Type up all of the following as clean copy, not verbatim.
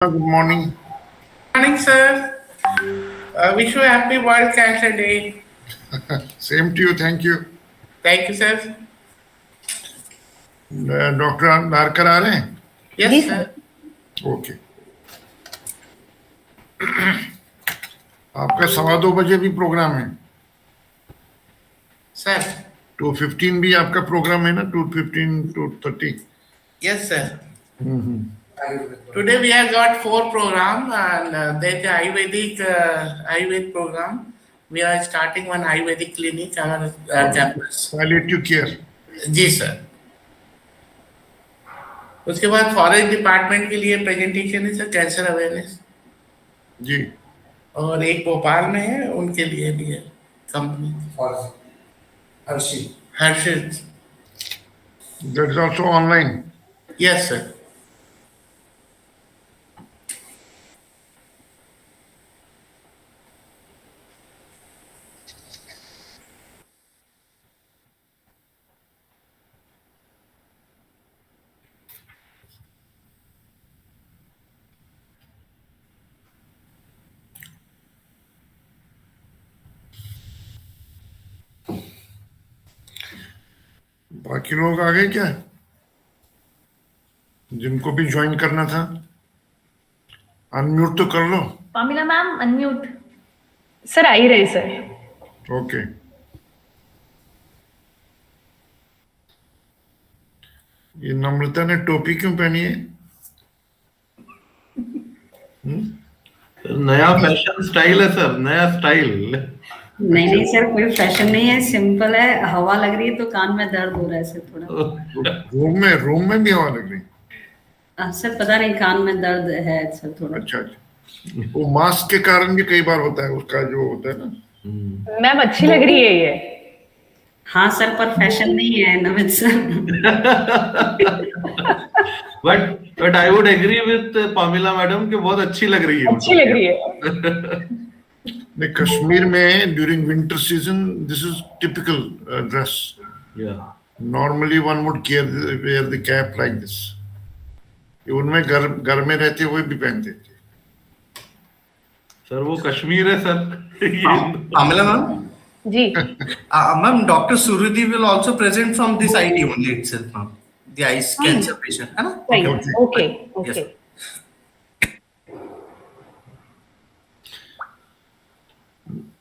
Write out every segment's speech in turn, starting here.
Good morning. Morning, sir. Wish you a happy World Cancer Day. Same to you. Thank you. Thank you, sir. Doctor Dharkar आ रहे हैं? Yes, sir. Okay. आपका 2:15 भी programme है. Sir. 2:15 भी आपका programme है ना? 2:15 2:30. Yes, sir. Today we have got 4 programs and there's the Ayurvedic program. We are starting one Ayurvedic clinic on our campus. Palliative care. जी सर. उसके बाद फॉरेस्ट डिपार्टमेंट के लिए प्रेजेंटेशन है सर, कैंसर अवेयरनेस जी. और एक भोपाल में है, उनके लिए भी है company Harshit. That is also online. Yes sir. बाकी लोग आ गए क्या? जिनको भी ज्वाइन करना था अनम्यूट तो कर लो. Pamela ma'am unmute. सर आ ही रहे सर. ओके. ये नम्रता ने टोपी क्यों पहनी है? नया फैशन स्टाइल है सर, नया स्टाइल. नहीं सर, कोई फैशन नहीं है, सिंपल है. हवा लग रही है तो कान में दर्द हो रहा है सर थोड़ा. रूम में भी हवा लग रही है? सर पता नहीं, कान में दर्द है सर थोड़ा. अच्छा. वो मास्क के कारण भी कई बार होता है, उसका जो होता है ना. मैम अच्छी लग रही है ये. हाँ सर, पर फैशन नहीं है Namit sir. But I would agree with Pamila madam कि बहुत अच्छी लग रही है. अच्छी लग रही है. कश्मीर में during winter season this is typical dress. Normally one would wear the cap like this. उनमें घर में रहते हुए भी पहनते थे. सर वो कश्मीर है sir. Pamila ma'am ji. Ma'am doctor Surudi will also present from this ID only itself ma'am. The ice cancer patient है ना. राइट. ओके.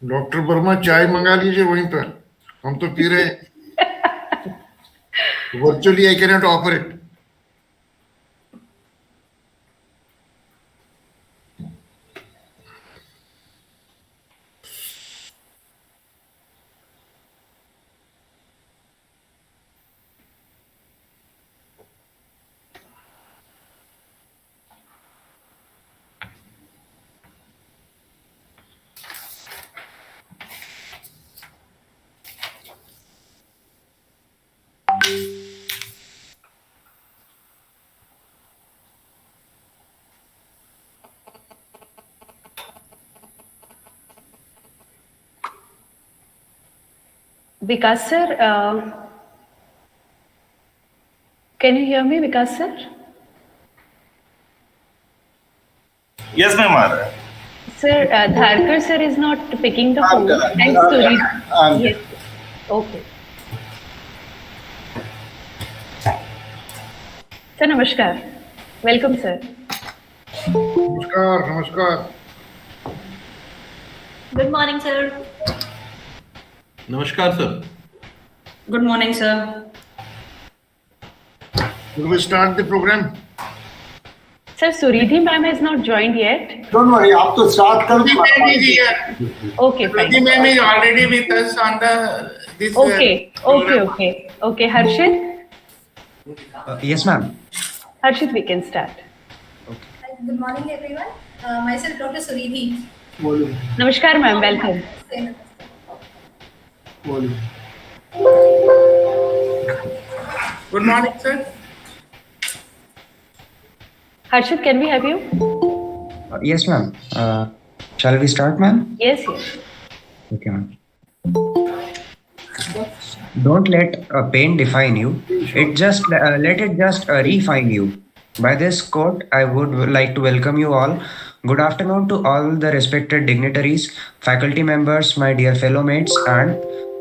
डॉक्टर वर्मा चाय मंगा लीजिए वहीं पर, हम तो पी रहे. Virtually I can not offer it. Vikas sir, can you hear me, Vikas sir? Yes, ma'am. Sir, Dharkar sir is not picking the phone. And Shri. Yes. Okay. Sir, namaskar. Welcome, sir. नमस्कार. Good morning, sir. नमस्कार sir. Good morning sir. Will we start the program? Sir, Suridhi ma'am has not joined yet. Don't worry, आप तो start कर दो. Okay, fine. Suruthi ma'am is already with us on this. Okay. Harshit? Yes, ma'am. Harshit, we can start. Good morning, everyone. Myself, Dr. Suridhi. Namaskar, ma'am. Welcome. Good morning, sir. Harshit, can we have you? Yes, ma'am. Shall we start, ma'am? Yes. Okay, ma'am. Don't let pain define you. Let it just refine you. By this quote, I would like to welcome you all. Good afternoon to all the respected dignitaries, faculty members, my dear fellow mates, and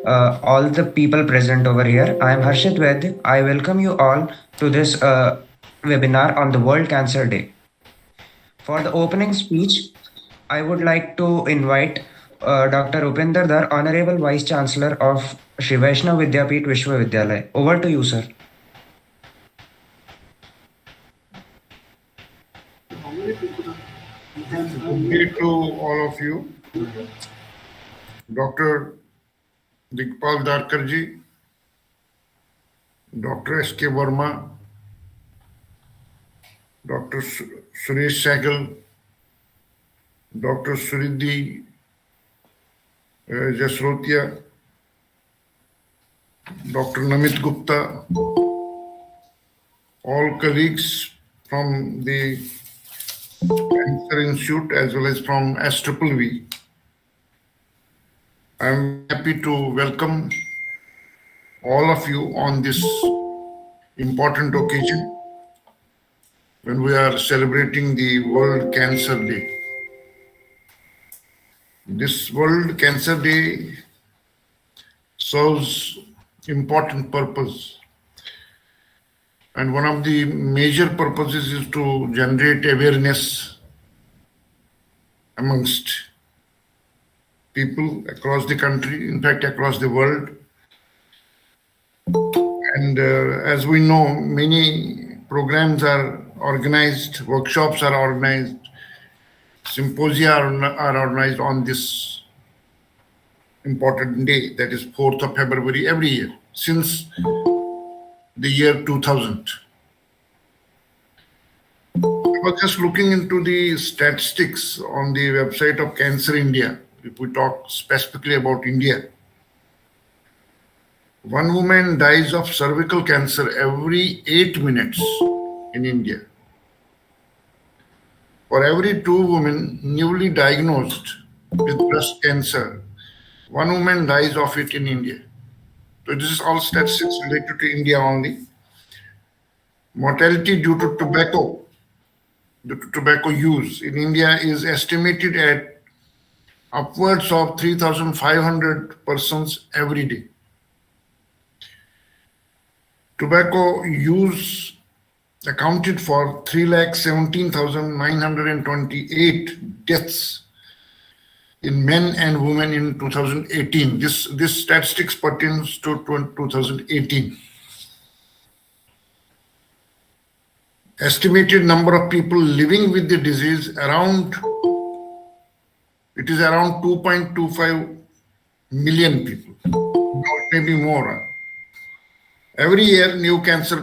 all the people present over here. I am Harshit Vaid. I welcome you all to this webinar on the World Cancer Day. For the opening speech, I would like to invite Dr. Upinder Dhar, Honorable Vice Chancellor of Shri Vaishnav Vidyapeeth Vishwavidyalaya. Over to you, sir. Good day to all of you. Dr. Digpal Dharkar ji, Dr. S.K. Verma, Dr. Suresh Sehgal, Dr. Suridhi Jasrotia, Dr. Namit Gupta, all colleagues from the Cancer Institute as well as from SVV. I am happy to welcome all of you on this important occasion when we are celebrating the World Cancer Day. This World Cancer Day serves important purpose, and one of the major purposes is to generate awareness amongst people across the country, in fact across the world. And as we know, many programs are organized, workshops are organized, symposia are organized on this important day, that is 4th of February every year since the year 2000. I was just looking into the statistics on the website of Cancer India. If we talk specifically about India, one woman dies of cervical cancer every 8 minutes in India. For every 2 women newly diagnosed with breast cancer, 1 woman dies of it in India. So this is all statistics related to India only. Mortality due to tobacco use in India is estimated at upwards of 3,500 persons every day. Tobacco use accounted for 3,17,928 deaths in men and women in 2018. This statistics pertains to 2018. Estimated number of people living with the disease is around 2.25 million people. Now it may be more. Every year, the new cancer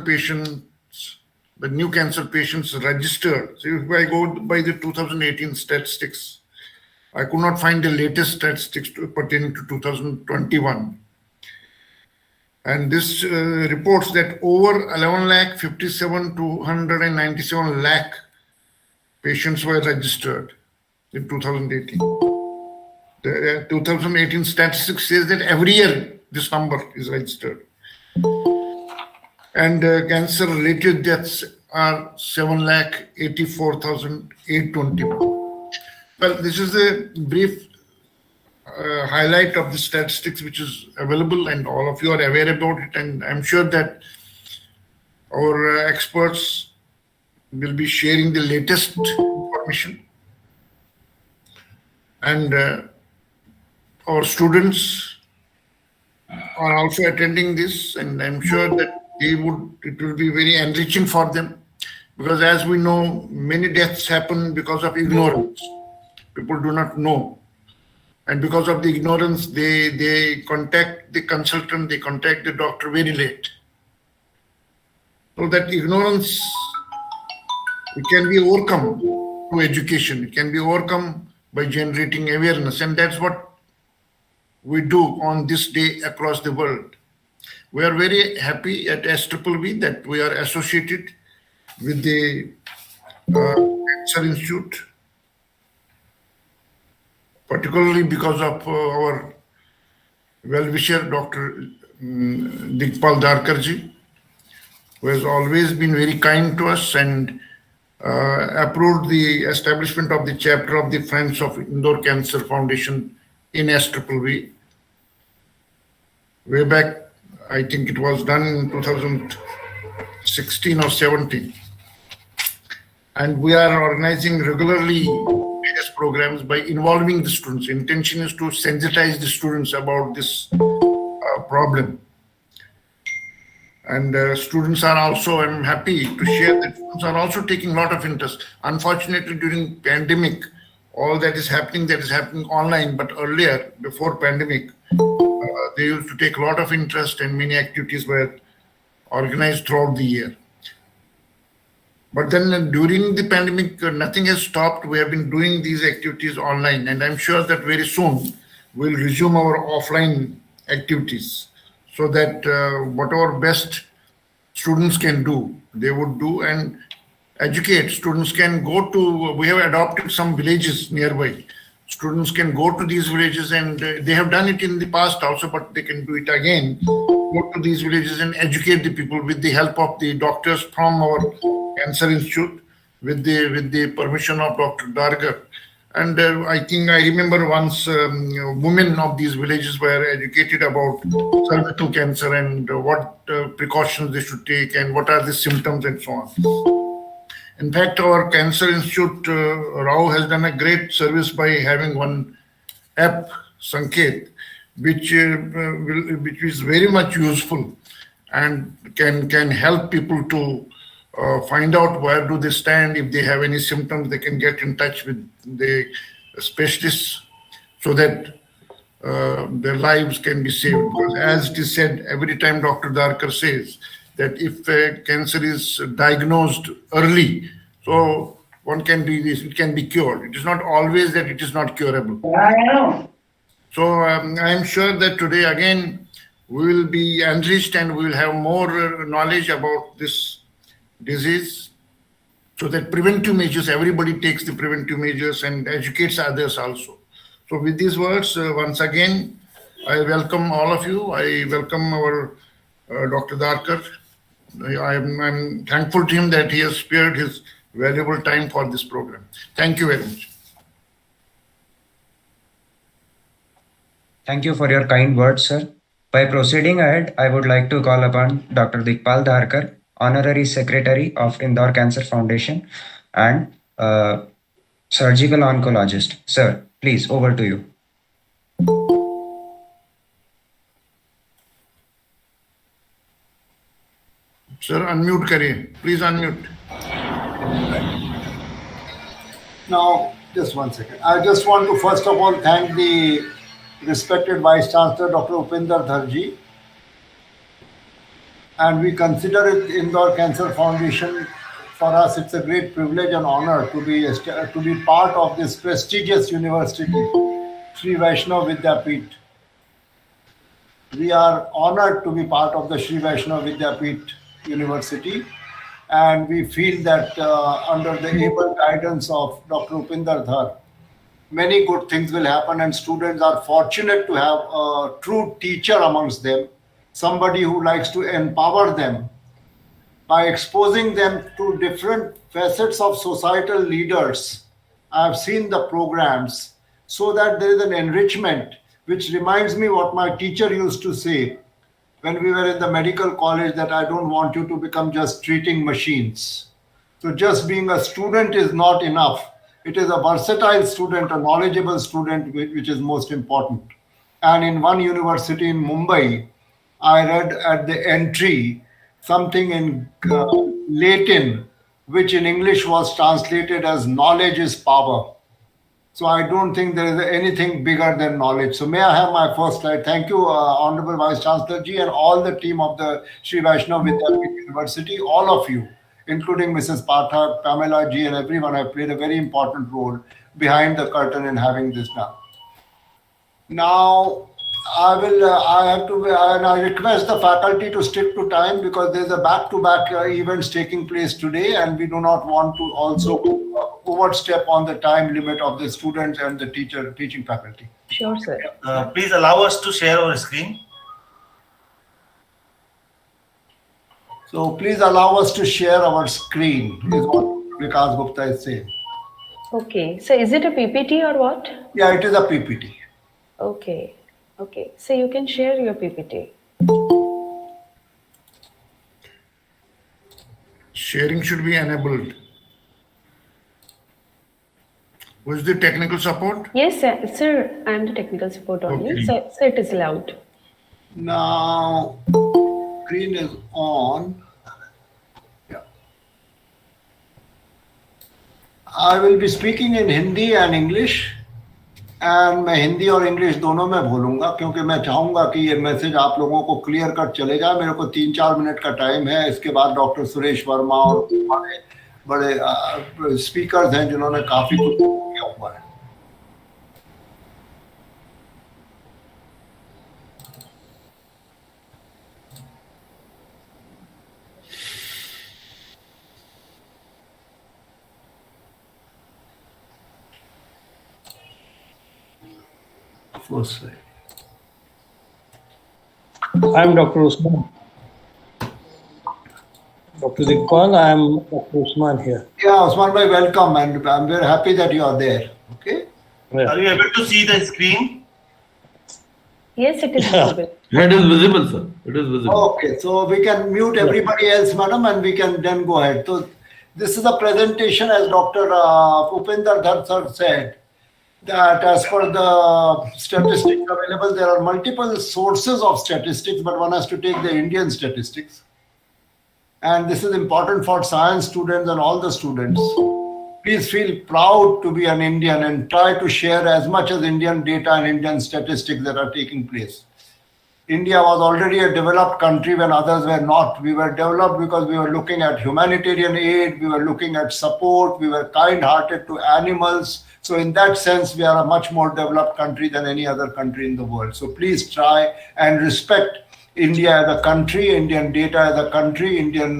patients registered. So if I go by the 2018 statistics, I could not find the latest statistics pertaining to 2021. And this reports that over 11,57,297 lakh patients were registered in 2018. The 2018 statistics says that every year this number is registered. And cancer-related deaths are 7,84,821. Well, this is a brief highlight of the statistics which is available, and all of you are aware about it. And I'm sure that our experts will be sharing the latest information. And our students are also attending this, and I'm sure that it will be very enriching for them, because as we know, many deaths happen because of ignorance. People do not know, and because of the ignorance, they contact the consultant, they contact the doctor very late. So that ignorance, it can be overcome through education. It can be overcome by generating awareness, and that's what we do on this day across the world. We are very happy at SVV that we are associated with the Cancer Institute, particularly because of our well-wisher, Dr. Digpal Dharkar ji, who has always been very kind to us and approved the establishment of the chapter of the Friends of Indore Cancer Foundation in SWV. Way back, I think it was done in 2016 or 17. And we are organizing regularly various programs by involving the students. Intention is to sensitize the students about this problem. And students are also, I'm happy to share that students are also taking a lot of interest. Unfortunately, during pandemic, all that is happening online, but earlier, before pandemic, they used to take a lot of interest and many activities were organized throughout the year. But then during the pandemic, nothing has stopped. We have been doing these activities online, and I'm sure that very soon we'll resume our offline activities, so that whatever best students can do, they would do and educate. Students can go to, we have adopted some villages nearby. Students can go to these villages, and they have done it in the past also, but they can do it again. Go to these villages and educate the people with the help of the doctors from our Cancer Institute, with the permission of Dr. Dharkar. And I think I remember once women of these villages were educated about cervical cancer and what precautions they should take and what are the symptoms and so on. In fact, our Cancer Institute, Rao has done a great service by having one app, Sanket, which is very much useful and can help people to find out where do they stand. If they have any symptoms, they can get in touch with the specialists so that their lives can be saved. Because as it is said, every time Dr. Dharkar says that if cancer is diagnosed early, so one can be this, it can be cured. It is not always that it is not curable. So I am sure that today again we will be enriched and we will have more knowledge about this disease, so that preventive measures, everybody takes the preventive measures and educates others also. So with these words, once again, I welcome all of you. I welcome our Dr. Dharkar. I'm thankful to him that he has spared his valuable time for this program. Thank you very much. Thank you for your kind words, sir. By proceeding ahead, I would like to call upon Dr. Digpal Dharkar, Honorary Secretary of Indore Cancer Foundation and Surgical Oncologist. Sir, please, over to you. Sir, unmute kariye. Please unmute. Now, just one second. I just want to first of all thank the respected Vice Chancellor, Dr. Upinder Dharji. And we consider it Indore Cancer Foundation, for us it's a great privilege and honor to be part of this prestigious university, Shri Vaishnav Vidyapeeth. We are honored to be part of the Shri Vaishnav Vidyapeeth University, and we feel that under the able guidance of Dr. Upinder Dhar, many good things will happen, and students are fortunate to have a true teacher amongst them, somebody who likes to empower them by exposing them to different facets of societal leaders. I have seen the programs so that there is an enrichment, which reminds me what my teacher used to say when we were in the medical college, that I don't want you to become just treating machines. So just being a student is not enough. It is a versatile student, a knowledgeable student, which is most important. And in one university in Mumbai, I read at the entry something in Latin, which in English was translated as knowledge is power. So I don't think there is anything bigger than knowledge. So may I have my first slide? Thank you, Honorable Vice Chancellor Ji, and all the team of the Shri Vaishnav Vidyapeeth University, all of you, including Mrs. Pathak, Pamela Ji, and everyone have played a very important role behind the curtain in having this done. Now, I request the faculty to stick to time, because there's a back-to-back events taking place today, and we do not want to also overstep on the time limit of the students and the teaching faculty. Sure, sir. Please allow us to share our screen. So please allow us to share our screen, is what Vikas Gupta is saying. Okay. So is it a PPT or what? Yeah, it is a PPT. Okay. Okay. So you can share your PPT. Sharing should be enabled. Who is the technical support? Yes, sir. I am the technical support only. Okay. So it is allowed. Now, screen is on. Yeah. I will be speaking in Hindi and English. And मैं हिंदी और English दोनों में बोलूंगा क्योंकि मैं चाहूंगा कि ये मैसेज आप लोगों को क्लियर कट चले जाए. मेरे को 3-4 मिनट का टाइम है. इसके बाद डॉक्टर सुरेश वर्मा और बड़े स्पीकर्स हैं जिन्होंने काफी कुछ किया हुआ है. First slide. I'm Dr. Usman. Dr. Digpal, I'm Dr. Usman here. Yeah, Usman bhai, welcome, and I'm very happy that you are there. Okay. Yeah. Are you able to see the screen? Yes, it is visible. It is visible, sir. It is visible. Okay, so we can mute everybody else, madam, and we can then go ahead. So this is a presentation, as Dr. Upinder Dharkar said, that as per the statistics available, there are multiple sources of statistics, but one has to take the Indian statistics. And this is important for science students and all the students. Please feel proud to be an Indian and try to share as much as Indian data and Indian statistics that are taking place. India was already a developed country when others were not. We were developed because we were looking at humanitarian aid, we were looking at support, we were kind-hearted to animals. So in that sense, we are a much more developed country than any other country in the world. So please try and respect India as a country, Indian data as a country, Indian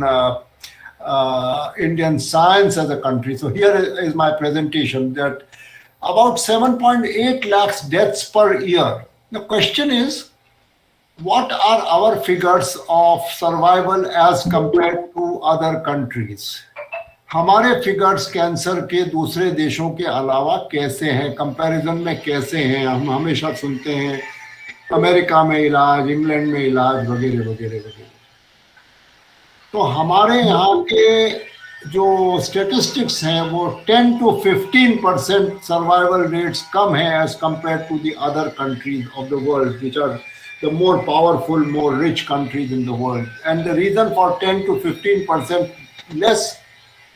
science as a country. So here is my presentation, that about 7.8 lakhs deaths per year. The question is, what are our figures of survival as compared to other countries? हमारे figures cancer के दूसरे देशों के अलावा कैसे हैं, comparison में कैसे हैं? हम हमेशा सुनते हैं अमेरिका में इलाज, इंग्लैंड में इलाज वगैरह वगैरह वगैरह. तो हमारे यहाँ के जो स्टेटिस्टिक्स हैं वो 10 to 15% सर्वाइवल रेट्स कम हैं as compare to the other countries of the world which are the more powerful, more rich countries in the world. And the reason for 10 to 15% less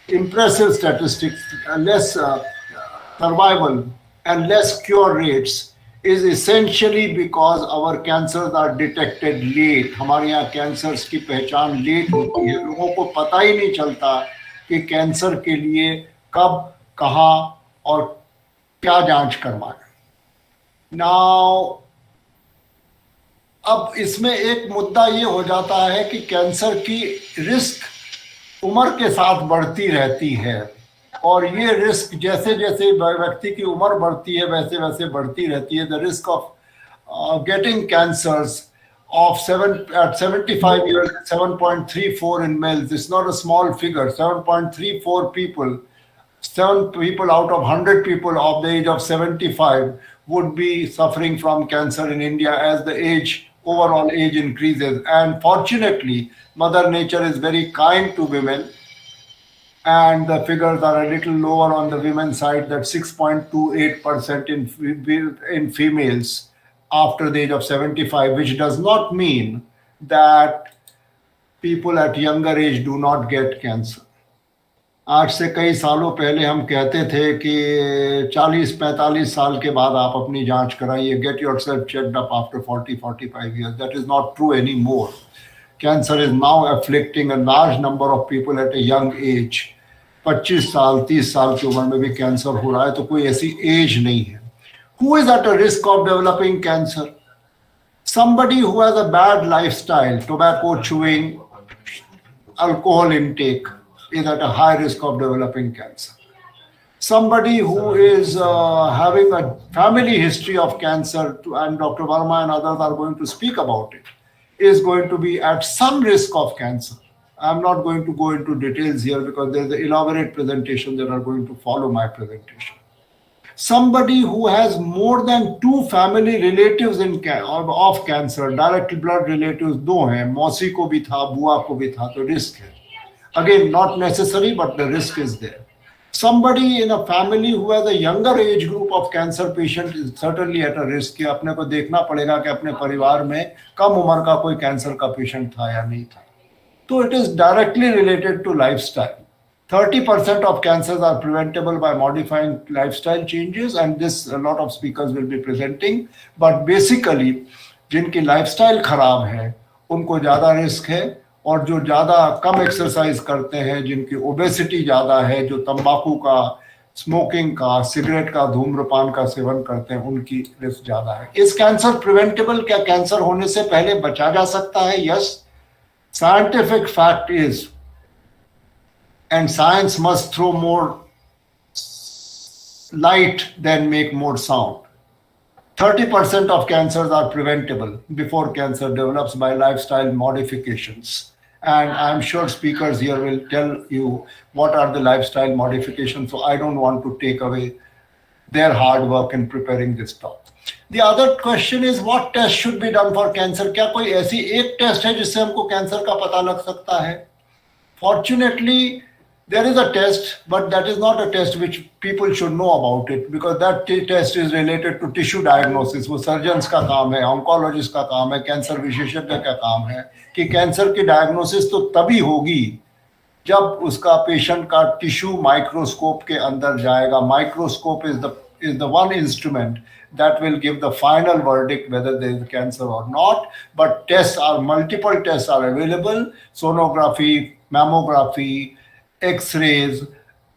impressive statistics, less survival and less cure rates is essentially because our cancers are detected late. हमारे यहाँ cancers की पहचान late होती है. लोगों को पता ही नहीं चलता कि कैंसर के लिए कब, कहाँ और क्या जांच करवाना. Now, अब इसमें एक मुद्दा ये हो जाता है कि कैंसर की रिस्क उम्र के साथ बढ़ती रहती है, और ये रिस्क जैसे जैसे व्यक्ति की उम्र बढ़ती है वैसे वैसे बढ़ती रहती है. The risk of getting cancers of 75 years, 7.34 in males. It's not a small figure. 7.34 people, 7 people out of 100 people of the age of 75 would be suffering from cancer in India as the overall age increases. And fortunately, Mother Nature is very kind to women, and the figures are a little lower on the women's side, that 6.28% in females after the age of 75, which does not mean that people at younger age do not get cancer. आज से कई सालों पहले हम कहते थे कि 40-45 साल के बाद आप अपनी जांच कराइए, get yourself checked up after 40-45 years. That is not true anymore. Cancer is now afflicting a large number of people at a young age. 25 साल 30 साल की उम्र में भी कैंसर हो रहा है, तो कोई ऐसी एज नहीं है. Who is at a risk of developing cancer? Somebody who has a bad lifestyle, tobacco chewing, alcohol intake, is at a high risk of developing cancer. Somebody who is having a family history of cancer, and Dr. Verma and others are going to speak about it, is going to be at some risk of cancer. I'm not going to go into details here because there's an elaborate presentation that are going to follow my presentation. Somebody who has more than 2 family relatives of cancer, direct blood relatives 2 हैं, मौसी को भी था, बुआ को भी था, तो risk है. Again, not necessary, but the risk is there. Somebody in a family who has a younger age group of cancer patient is certainly at a risk कि अपने को देखना पड़ेगा कि अपने परिवार में कम उम्र का कोई कैंसर का पेशेंट था या नहीं था. So it is directly related to lifestyle. 30% of cancers are preventable by modifying lifestyle changes, and this a lot of speakers will be presenting. But basically, जिनकी lifestyle खराब है, उनको ज़्यादा रिस्क है, और जो ज़्यादा कम एक्सरसाइज करते हैं, जिनकी ओबेसिटी ज़्यादा है, जो तंबाकू का, स्मोकिंग का, सिगरेट का, धूम्रपान का सेवन करते हैं, उनकी रिस्क ज़्यादा है. Is cancer preventable? क्या कैंसर होने से पहले बचा जा सकता है? Yes. Scientific fact is, and science must throw more light than make more sound. 30% of cancers are preventable before cancer develops by lifestyle modifications. And I'm sure speakers here will tell you what are the lifestyle modifications. So I don't want to take away their hard work in preparing this talk. The other question is, what test should be done for cancer? क्या कोई ऐसी एक test है जिससे हमको cancer का पता लग सकता है? Fortunately, there is a test, but that is not a test which people should know about it, because that test is related to tissue diagnosis. वो सर्जन्स का काम है, ऑन्कोलॉजिस्ट का काम है, कैंसर विशेषज्ञ का काम है कि कैंसर की डायग्नोसिस तो तभी होगी जब उसका पेशेंट का टिश्यू माइक्रोस्कोप के अंदर जाएगा. Microscope is the one instrument that will give the final verdict whether there is cancer or not. But multiple tests are available: sonography, mammography, X-rays,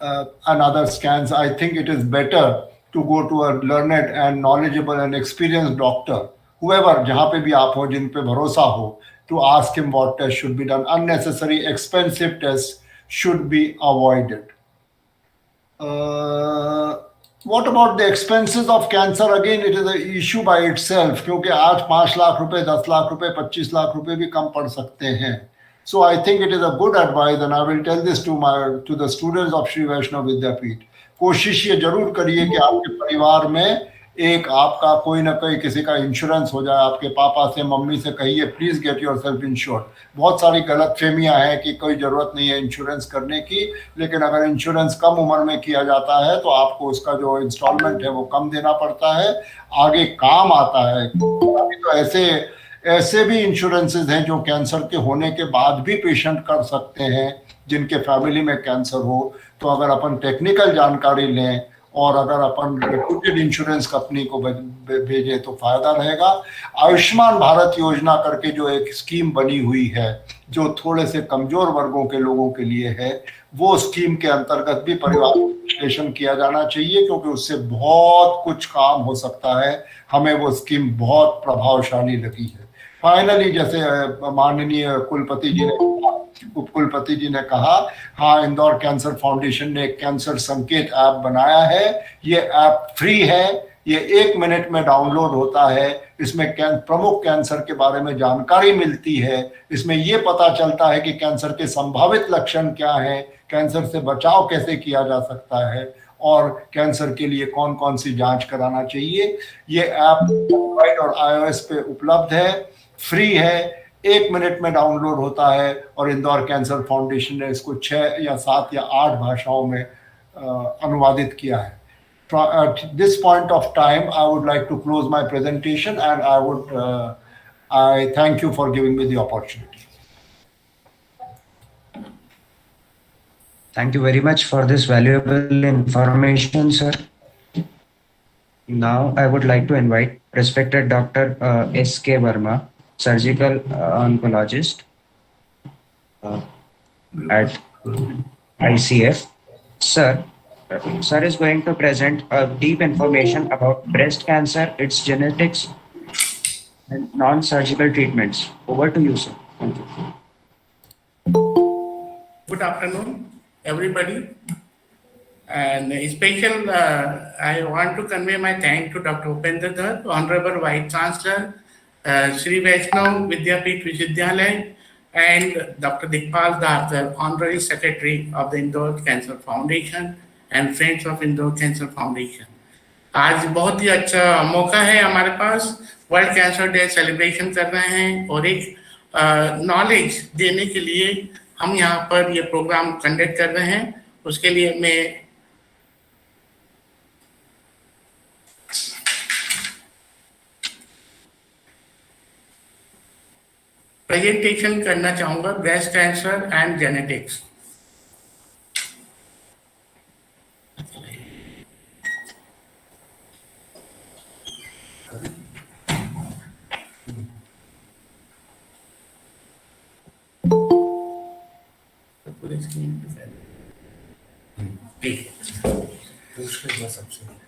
and other scans. I think it is better to go to a learned and knowledgeable and experienced doctor, whoever, जहाँ पे भी आप हो, जिन पे भरोसा हो, to ask him what tests should be done. Unnecessary, expensive tests should be avoided. What about the expenses of cancer? Again, it is an issue by itself, क्योंकि आज 5 लाख रुपए, 10 लाख रुपए, 25 लाख रुपए भी कम पड़ सकते हैं. So I think it is a good advice, and I will tell this to the students of Shri Vaishnav Vidyapeeth. कोशिश ये जरूर करिए कि आपके परिवार में एक आपका कोई ना कोई किसी का इंश्योरेंस हो जाए. आपके पापा से, मम्मी से कहिए, please get your self insured. बहुत सारी गलतफहमियां हैं कि कोई जरूरत नहीं है इंश्योरेंस करने की, लेकिन अगर इंश्योरेंस कम उम्र में किया जाता है तो आपको उसका जो इंस्टॉलमेंट है वो कम देना पड़ता है, आगे काम आता है. अभी तो ऐसे भी इंश्योरेंसेज हैं जो कैंसर के होने के बाद भी पेशेंट कर सकते हैं, जिनके फैमिली में कैंसर हो. तो अगर अपन टेक्निकल जानकारी लें और अगर अपन रेप्यूटेड इंश्योरेंस कंपनी को भेजे तो फायदा रहेगा. आयुष्मान भारत योजना करके जो एक स्कीम बनी हुई है, जो थोड़े से कमजोर वर्गों के लोगों के लिए है, वो स्कीम के अंतर्गत भी परिवार विश्लेषण किया जाना चाहिए, क्योंकि उससे बहुत कुछ काम हो सकता है. हमें वो स्कीम बहुत प्रभावशाली लगी है. फाइनली, जैसे माननीय उपकुलपति जी ने कहा, हाँ, इंदौर कैंसर फाउंडेशन ने एक कैंसर संकेत ऐप बनाया है. ये ऐप फ्री है, ये 1 मिनट में डाउनलोड होता है. इसमें प्रमुख कैंसर के बारे में जानकारी मिलती है. इसमें ये पता चलता है कि कैंसर के संभावित लक्षण क्या हैं, कैंसर से बचाव कैसे किया जा सकता है, और कैंसर के लिए कौन कौन सी जांच कराना चाहिए. ये ऐप एंड्रॉइड और iOS पे उपलब्ध है, फ्री है, 1 मिनट में डाउनलोड होता है. और इंदौर कैंसर फाउंडेशन ने इसको 6 या 7 या 8 भाषाओं में अनुवादित किया है. At this point of time, I would like to close my presentation, and I thank you for giving me the opportunity. Thank you very much for this valuable information, sir. Now I would like to invite respected Dr. S.K. Verma, surgical oncologist at ICF. Sir is going to present a deep information about breast cancer, its genetics, and non-surgical treatments. Over to you, sir. Thank you. Good afternoon, everybody. And special, I want to convey my thanks to Dr. Upendra Dhar, Honorable Vice Chancellor, Shri Vaishnav Vidyapeeth Vishwavidyalaya, and Dr. Digpal Dharkar, Honorary Secretary of the Indore Cancer Foundation and Friends of Indore Cancer Foundation. आज बहुत ही अच्छा मौका है हमारे पास, world cancer day celebration कर रहे हैं और एक नॉलेज देने के लिए हम यहाँ पर ये प्रोग्राम कंडक्ट कर रहे हैं। उसके लिए मैं प्रेजेंटेशन करना चाहूंगा, breast cancer and genetics.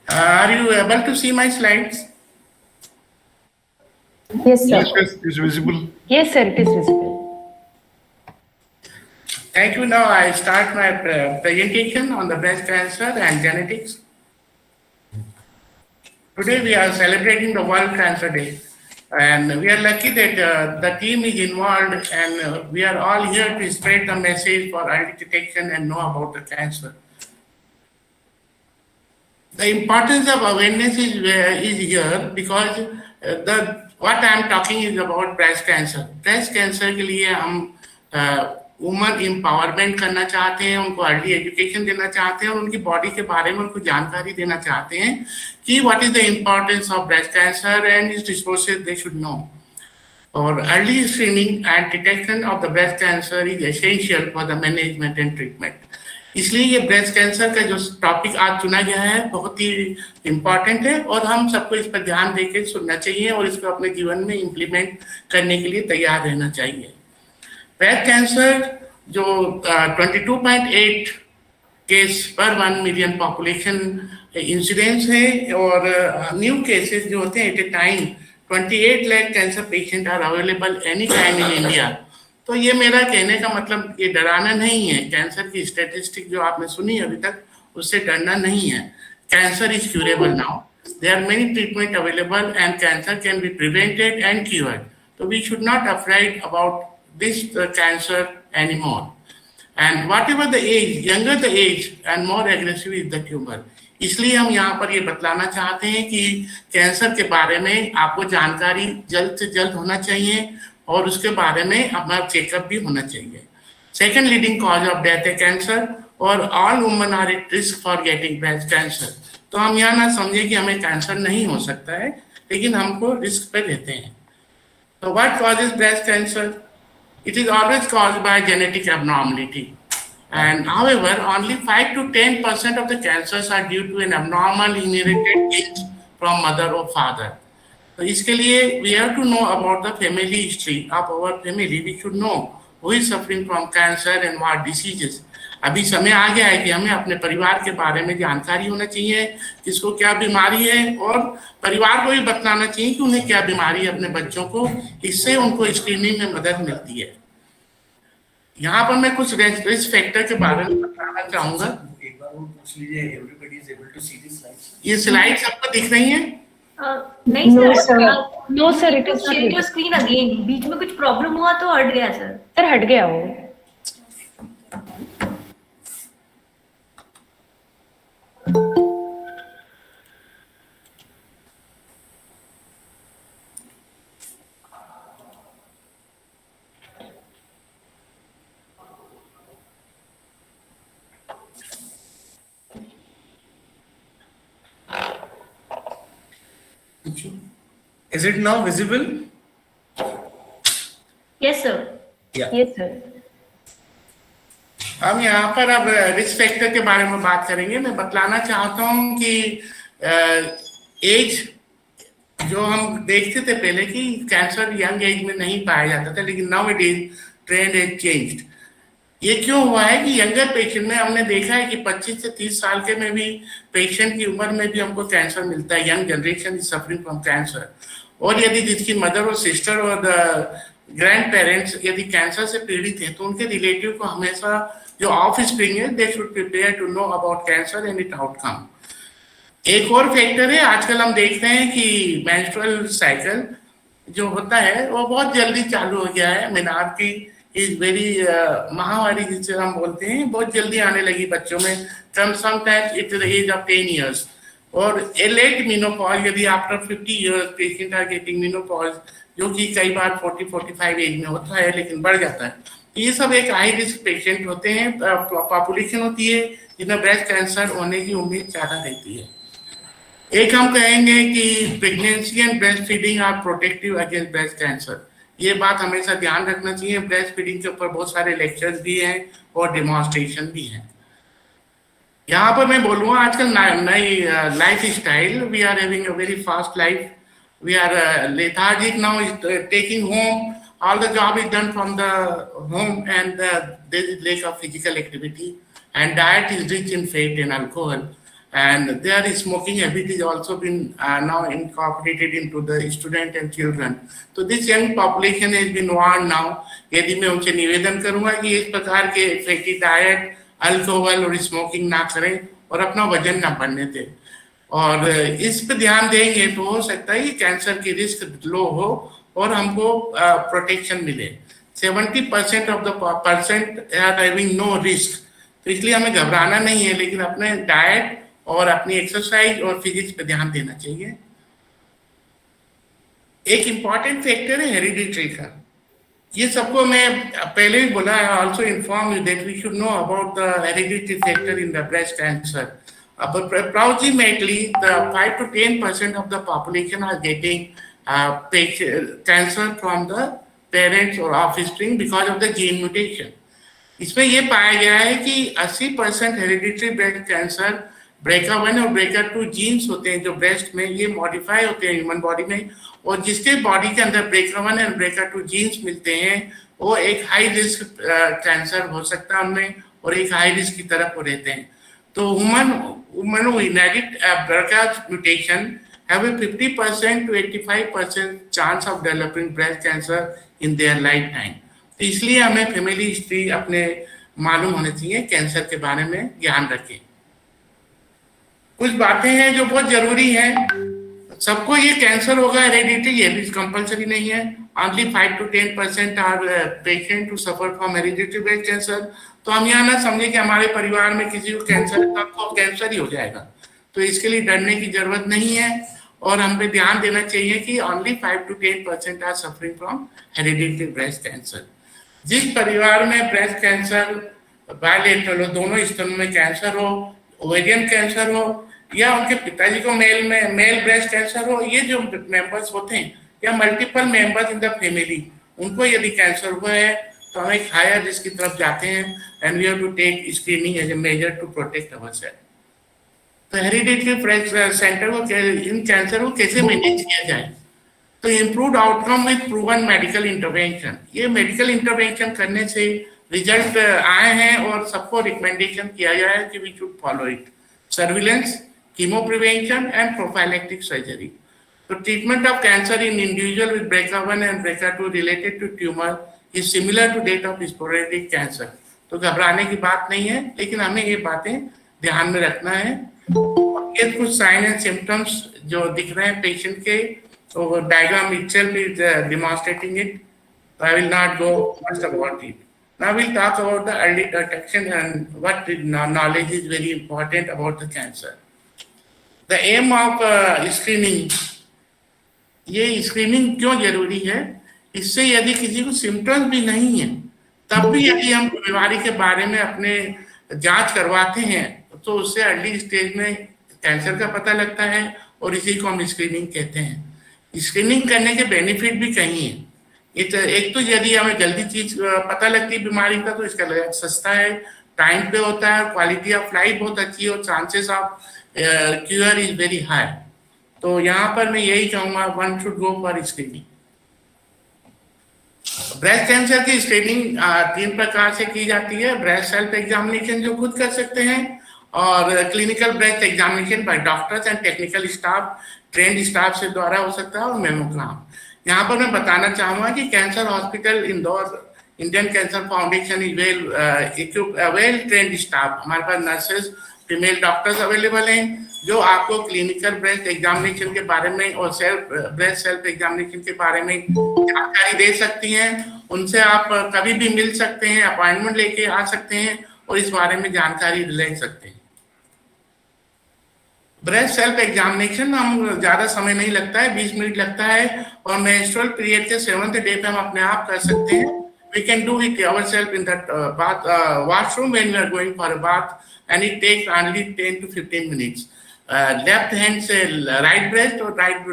Are you able to see my slides? Yes, sir. Yes, it's visible. Yes, sir, it is visible. Thank you. Now I start my presentation on the breast cancer and genetics. Today we are celebrating the World Cancer Day, and we are lucky that the team is involved, and we are all here to spread the message for early detection and know about the cancer. The importance of awareness is here because what I am talking is about breast cancer. Breast cancer के लिए हम woman empowerment करना चाहते हैं, उनको early education देना चाहते हैं और उनकी बॉडी के बारे में उनको जानकारी देना चाहते हैं कि what is the importance of breast cancer and its resources they should know. और early screening and detection of the breast cancer is essential for the management and treatment. इसलिए ये ब्रेस्ट कैंसर का जो टॉपिक आज चुना गया है बहुत ही इम्पॉर्टेंट है और हम सबको इस पर ध्यान देकर सुनना चाहिए और इसको अपने जीवन में इम्प्लीमेंट करने के लिए तैयार रहना चाहिए। ब्रेस्ट कैंसर जो 22.8 केस पर 1 मिलियन पॉपुलेशन इंसिडेंस है और न्यू केसेस जो होते हैं at a time 28 lakh cancer patient are available any time in India. तो ये मेरा कहने का मतलब ये डराना नहीं है, कैंसर की स्टैटिस्टिक जो आपने सुनी अभी तक उससे डरना नहीं है। Cancer is curable now, there are many treatment available and cancer can be prevented and cured. तो we should not afraid about this cancer anymore, and whatever the age, younger the age and more aggressive is the tumor। इसलिए हम यहाँ पर ये बतलाना चाहते हैं कि cancer के बारे में आपको जानकारी जल्द से जल्द होना चाहिए और उसके बारे में अपना चेकअप भी होना चाहिए। Second leading cause of death है कैंसर और all women are at risk for getting breast cancer. तो हम यहाँ ना समझे कि हमें कैंसर नहीं हो सकता है, लेकिन हमको रिस्क पे रहते हैं। तो what causes breast cancer? It is always caused by genetic abnormality, and however, only 5 to 10% of the cancers are due to an abnormal inherited genes from mother or father. So, इसके लिए we have to know about the family history of our family. We should know who is suffering from cancer and what diseases. अभी समय आ गया है कि हमें अपने परिवार के बारे में जानकारी होना चाहिए, किसको क्या बीमारी है और परिवार को भी बताना चाहिए कि उन्हें क्या बीमारी है अपने बच्चों को। इससे उनको स्क्रीनिंग में मदद मिलती है। यहाँ पर मैं कुछ रिस्क फैक्टर के बारे में बताना चाहूंगा। एक बार वो पूछ लीजिए, everybody is able to see this slides. ये स्लाइड्स आपको दिख रही हैं? नहीं sir, no sir, it is share your screen again. बीच में कुछ प्रॉब्लम हुआ तो हट गया सर। सर हट गया वो। Is it now visible? Yes sir. Yes sir. हम यहाँ पर अब रिस्क फैक्टर के बारे में बात करेंगे। मैं बतलाना चाहता हूँ कि एज जो हम देखते थे पहले कि कैंसर यंग एज में नहीं पाया जाता था, लेकिन now it is trend as changed. ये क्यों हुआ है कि यंगर पेशेंट में हमने देखा है कि 25 से 30 साल के में भी पेशेंट की उम्र में भी हमको कैंसर मिलता है। Young generation is suffering from cancer. और यदि जिसकी मदर और सिस्टर और ग्रैंड पेरेंट्स यदि कैंसर से पीड़ित है तो उनके रिलेटिव को हमेशा जो ऑफ स्प्रिंग है they should prepare to know about cancer and it outcome. एक और फैक्टर है, आजकल हम देखते हैं कि मेंस्ट्रुअल साइकिल जो होता है वो बहुत जल्दी चालू हो गया है। मेनार्की इज वेरी महामारी जिसे हम बोलते हैं बहुत जल्दी आने लगी बच्चों में, sometimes it the age of 10 years. और ए लेट मीनोपॉज, यदि after 50 years patient are getting menopause, जो कि कई बार 40-45 एज में होता है लेकिन बढ़ जाता है, ये सब एक हाई रिस्क पेशेंट होते हैं, पॉपुलेशन होती है जिनमें ब्रेस्ट कैंसर होने की उम्मीद ज्यादा रहती है. एक हम कहेंगे कि pregnancy and breast feeding are protective against breast cancer. ये बात हमेशा ध्यान रखना चाहिए. ब्रेस्ट फीडिंग के ऊपर बहुत सारे लेक्चर्स भी हैं और डेमोन्स्ट्रेशन भी हैं. यहाँ पर मैं बोलूँगा आजकल नई life style, we are having a very fast life, we are lethargic now, taking home, all the job is done from the home, and there is lack of physical activity, and diet is rich in fat and alcohol, and there is smoking habit is also been now incorporated into the student and children. So this young population has been warned now. यदि मैं उनसे निवेदन करूंगा कि इस प्रकार के fatty diet, alcohol और स्मोकिंग ना करें और अपना वजन ना बढ़ने दें, और इस पर ध्यान देंगे तो हो सकता है कि कैंसर की रिस्क लो हो और हमको प्रोटेक्शन मिले. 70% of the percent are having no risk. तो इसलिए हमें घबराना नहीं है, लेकिन अपने डाइट और अपनी एक्सरसाइज और फिजिक्स पे ध्यान देना चाहिए. एक इम्पॉर्टेंट फैक्टर है हेरिडिटरी का. ये सबको मैं पहले भी बोला है, also inform you that we should know about the hereditary factor in the breast cancer. Approximately the 5-10% of the population are getting cancer from the parents or offspring because of the gene mutation. इसमें ये पाया गया है कि 80% hereditary breast cancer BRCA1 और BRCA2 jeans होते हैं जो ब्रेस्ट में ये मॉडिफाई होते हैं ह्यूमन बॉडी में, और जिसके बॉडी के अंदर BRCA1 और BRCA2 जीन्स मिलते हैं वो एक हाई रिस्क कैंसर हो सकता है उनमें, और एक हाई रिस्क की तरफ वो रहते हैं. तो women who inherit a BRCA mutation have a 50% to 85% chance of developing breast cancer in their lifetime. तो इसलिए हमें फैमिली हिस्ट्री अपने मालूम होने चाहिए, कैंसर के बारे में ज्ञान रखें. कुछ बातें हैं जो बहुत जरूरी हैं. सबको ये कैंसर होगा हेरिडिटरी, ये भी कंपल्सरी नहीं है. Only 5-10% are patient to suffer from hereditary breast cancer. तो हम यहाँ ना समझे कि हमारे परिवार में किसी को कैंसर है तो कैंसर ही हो जाएगा. तो इसके लिए डरने की जरूरत नहीं है, और हम पे ध्यान देना चाहिए कि only 5-10% are suffering from hereditary breast cancer. जिस परिवार में ब्रेस्ट कैंसर बायलेटरल हो, दोनों स्तनों में कैंसर हो, ओवेरियन कैंसर हो, या उनके पिताजी को मेल ब्रेस्ट कैंसर हो, ये जो मेंबर्स होते हैं या multiple members in the family, उनको यदि कैंसर हुआ है तो हम एक हायर रिस्क की तरफ जाते हैं, and we have to take screening as a measure to protect ourselves. तो हेरिडिटरी ब्रेस्ट सेंटर को इन कैंसर को कैसे मैनेज किया जाए? तो improved outcome with proven medical intervention. ये मेडिकल इंटरवेंशन करने से रिजल्ट आए हैं और सबको रिकमेंडेशन किया गया है कि we should follow it. Surveillance, chemo prevention and prophylactic surgery. तो treatment of cancer in individual with BRCA1 and BRCA2 related to tumour is similar to that of sporadic cancer. तो घबराने की बात नहीं है, लेकिन हमें ये बातें ध्यान में रखना है. ये कुछ साइन एंड सिम्टम्स जो दिख रहे हैं पेशेंट के, तो diagram itself is demonstrating it. So I will not go much about it. Now we'll talk about the early detection and what knowledge is very important about the cancer. The aim of screening. ये screening क्यों जरूरी है? इससे यदि किसी को symptoms भी नहीं है तब भी यदि हम बीमारी के बारे में अपने जांच करवाते हैं तो उससे अर्ली स्टेज में कैंसर का पता लगता है, और इसी को हम स्क्रीनिंग कहते हैं. स्क्रीनिंग करने के बेनिफिट भी कहीं है. एक तो यदि हमें जल्दी चीज पता लगती है बीमारी का तो इसका रेट सस्ता है, टाइम पे होता है, क्वालिटी ऑफ लाइफ बहुत अच्छी है, और chances of cure is very high. तो यहाँ पर मैं यही कहूँगा, one should go for screening. Breast cancer की स्क्रीनिंग 3 प्रकार से की जाती है. ब्रेस्ट सेल्फ एग्जामिनेशन जो खुद कर सकते हैं, और clinical breast examination by doctors and technical staff, trend staff से द्वारा हो सकता है, और मेमोग्राम. यहाँ पर मैं बताना चाहूँगा कि cancer hospital Indore, Indian cancer foundation is well trained staff. हमारे पास नर्सेज फीमेल डॉक्टर्स अवेलेबल हैं जो आपको क्लिनिकल ब्रेस्ट एग्जामिनेशन के बारे में और ब्रेस्ट सेल्फ एग्जामिनेशन के बारे में जानकारी दे सकती हैं। उनसे आप कभी भी मिल सकते हैं, अपॉइंटमेंट लेके आ सकते हैं और इस बारे में जानकारी ले सकते हैं। ब्रेस्ट सेल्फ एग्जामिनेशन हम ज्यादा समय नहीं लगता है, 20 मिनट लगता है और मेंस्ट्रुअल पीरियड के 7th डे पे हम अपने आप कर सकते हैं। We can do it ourselves in that washroom when we are going for a bath, and it takes only 10 to 15 minutes. Left hand से राइट ब्रेस्ट और राइट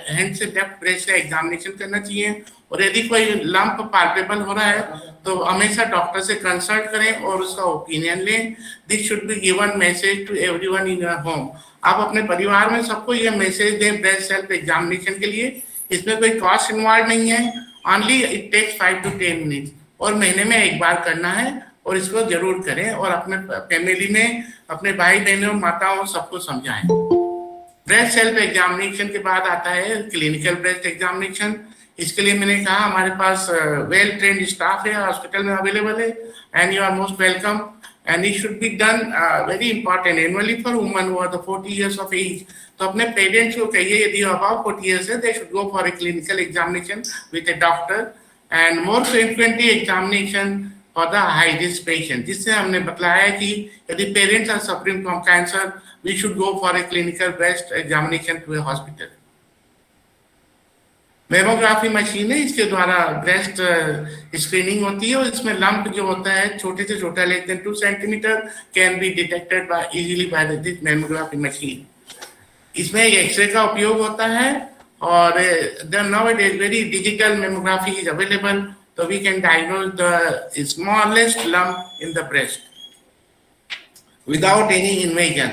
हैंड से लेफ्ट ब्रेस्ट का एग्जामिनेशन करना चाहिए। और यदि कोई लंप पाल्पेबल हो रहा है तो हमेशा डॉक्टर से कंसल्ट करें और उसका ओपिनियन लें। This should be given message to everyone in your home. आप अपने परिवार में सबको ये मैसेज दें ब्रेस्ट सेल्फ एग्जामिनेशन के लिए। इसमें कोई कॉस्ट इन्वॉल्व नहीं है, only it takes 5 to 10 minutes और महीने में एक बार करना है और इसको जरूर करें और अपने फैमिली में अपने भाई बहनों माताओं सबको समझाएं। ब्रेस्ट सेल्फ एग्जामिनेशन के बाद आता है क्लिनिकल ब्रेस्ट एग्जामिनेशन। इसके लिए मैंने कहा हमारे पास वेल ट्रेन्ड स्टाफ है, हॉस्पिटल में अवेलेबल है, and you are most welcome. And it should be done very important annually for woman who are the 40 years of age। तो अपने पेरेंट्स को कहिए यदि अबाउट 40 years है they should go for a clinical examination with a doctor and more frequently examination for the high risk patient. जिससे हमने बताया कि यदि parents are suffering from cancer we should go for a clinical breast examination to a hospital. Mammography machine है, इसके द्वारा breast screening होती है और इसमें लंप जो होता है छोटे से छोटा less than 2 centimeter can be detected by easily by this mammography machine. इसमें एक्सरे का उपयोग होता है और nowadays very digital mammography is available, so we can diagnose the smallest lump in the breast without any invasion।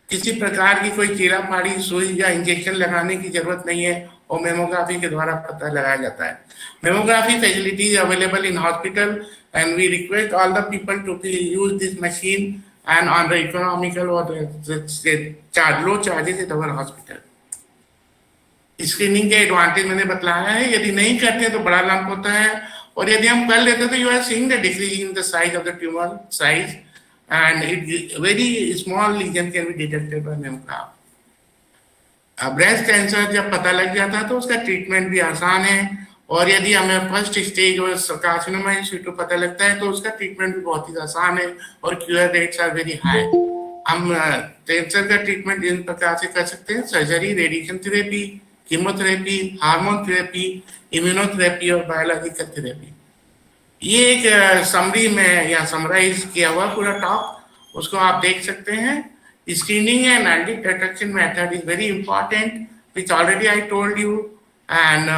किसी प्रकार की कोई चीरा फाड़ी सुई या इंजेक्शन लगाने की जरूरत नहीं है और मेमोग्राफी के द्वारा पता लगाया जाता है। Mammography facility is available in hospital and we request all the people to use this machine and on the economical or low charges at our hospital। Screening के एडवांटेज मैंने बताया है। यदि नहीं करते तो बड़ा लंप होता है और यदि हम कर लेते तो you are seeing the decrease in the size of the tumour size and it very small lesion can be detected by mammograph. Breast cancer जब पता लग जाता है तो उसका ट्रीटमेंट भी आसान है और यदि हमें फर्स्ट स्टेज और कार्सिनोमा इन सिटू पता लगता है तो उसका ट्रीटमेंट भी बहुत ही आसान है और cure rates are very high. हम कैंसर का ट्रीटमेंट इन प्रकार से कर सकते हैं, surgery, radiation therapy, chemotherapy, hormone therapy, immunotherapy और बायोलॉजिकल थेरेपी। ये एक समरी में या समराइज किया हुआ पूरा टॉक, उसको आप देख सकते हैं। Screening and early detection method is very important which already I told you and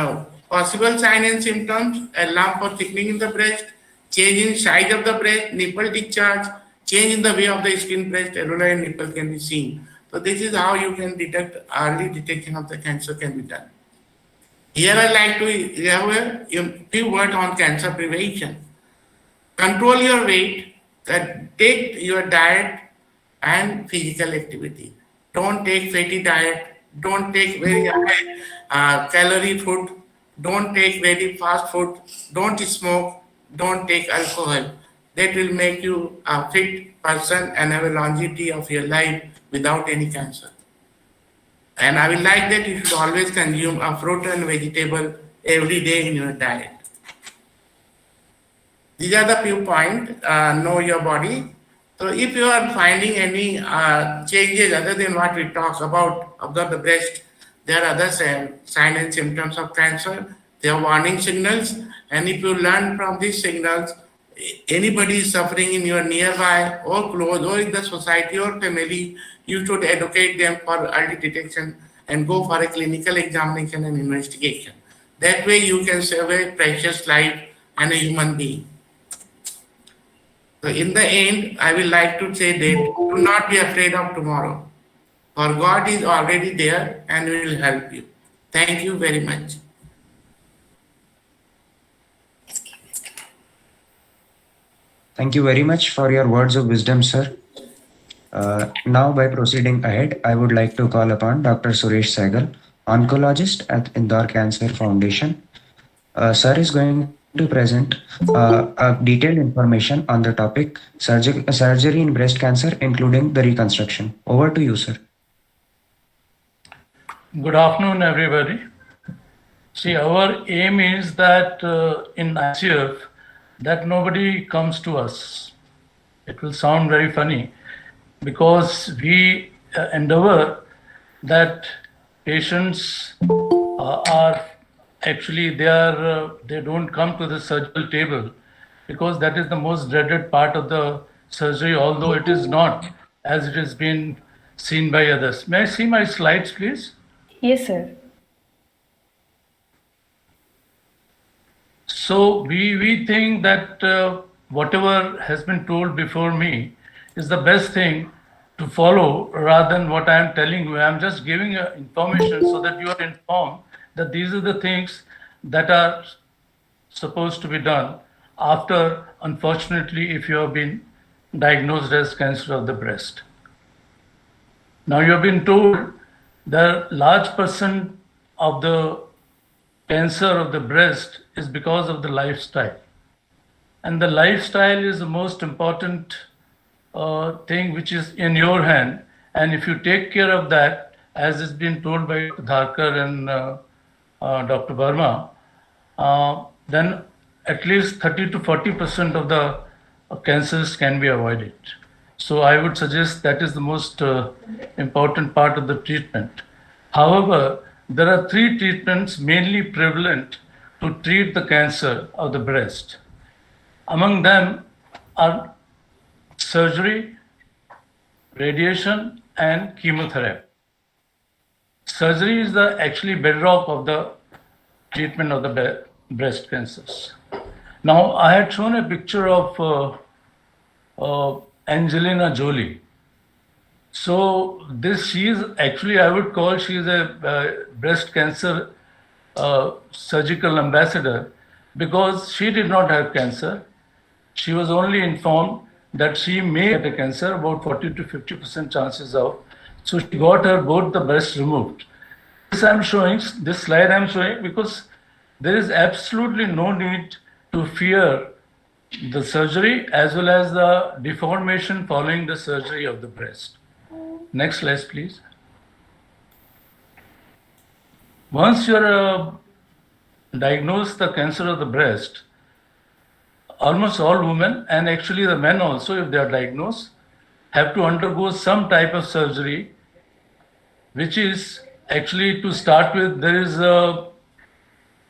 possible sign and symptoms a lump or thickening in the breast, change in size of the breast, nipple discharge, change in the way of the skin, breast areola and nipple can be seen. So this is how you can detect, early detection of the cancer can be done. Here I like to have a few words on cancer prevention. Control your weight, take your diet and physical activity. Don't take fatty diet, don't take very high calorie food, don't take very fast food, don't smoke, don't take alcohol. That will make you a fit person and have a longevity of your life without any cancer. And I will like that you should always consume a fruit and vegetable every day in your diet. These are the few points, know your body. So if you are finding any changes other than what we talk about the breast, there are other signs and symptoms of cancer. They are warning signals. And if you learn from these signals, anybody is suffering in your nearby or close or in the society or family, you should educate them for early detection and go for a clinical examination and investigation. That way you can save a precious life and a human being. So in the end, I will like to say that do not be afraid of tomorrow. For God is already there and will help you. Thank you very much. Thank you very much for your words of wisdom, sir. Now, by proceeding ahead, I would like to call upon Dr. Suresh Sehgal, oncologist at Indore Cancer Foundation. Sir is going to present a detailed information on the topic surgery in breast cancer, including the reconstruction. Over to you, sir. Good afternoon, everybody. See, our aim is that in ICF, that nobody comes to us. It will sound very funny because we endeavor that patients are actually they don't come to the surgical table because that is the most dreaded part of the surgery, although it is not as it has been seen by others. May I see my slides, please? Yes, sir. So we think that whatever has been told before me is the best thing to follow rather than what I am telling you. I am just giving information so that you are informed that these are the things that are supposed to be done after, unfortunately, if you have been diagnosed as cancer of the breast. Now you have been told that large percent of the cancer of the breast is because of the lifestyle. And the lifestyle is the most important thing which is in your hand. And if you take care of that, as has been told by Dharkar and Dr. Verma, then at least 30 to 40% of the cancers can be avoided. So I would suggest that is the most important part of the treatment. However, there are 3 treatments mainly prevalent to treat the cancer of the breast. Among them are surgery, radiation, and chemotherapy. Surgery is the actually bedrock of the treatment of the breast cancers. Now, I had shown a picture of Angelina Jolie. So she is actually, I would call, she is a breast cancer surgical ambassador because she did not have cancer. She was only informed that she may get a cancer, about 40 to 50% chances of. So she got her both the breasts removed. This slide I'm showing because there is absolutely no need to fear the surgery as well as the deformation following the surgery of the breast. Next slide, please. Once you're diagnosed the cancer of the breast, almost all women, and actually the men also, if they are diagnosed, have to undergo some type of surgery, which is actually, to start with, there is a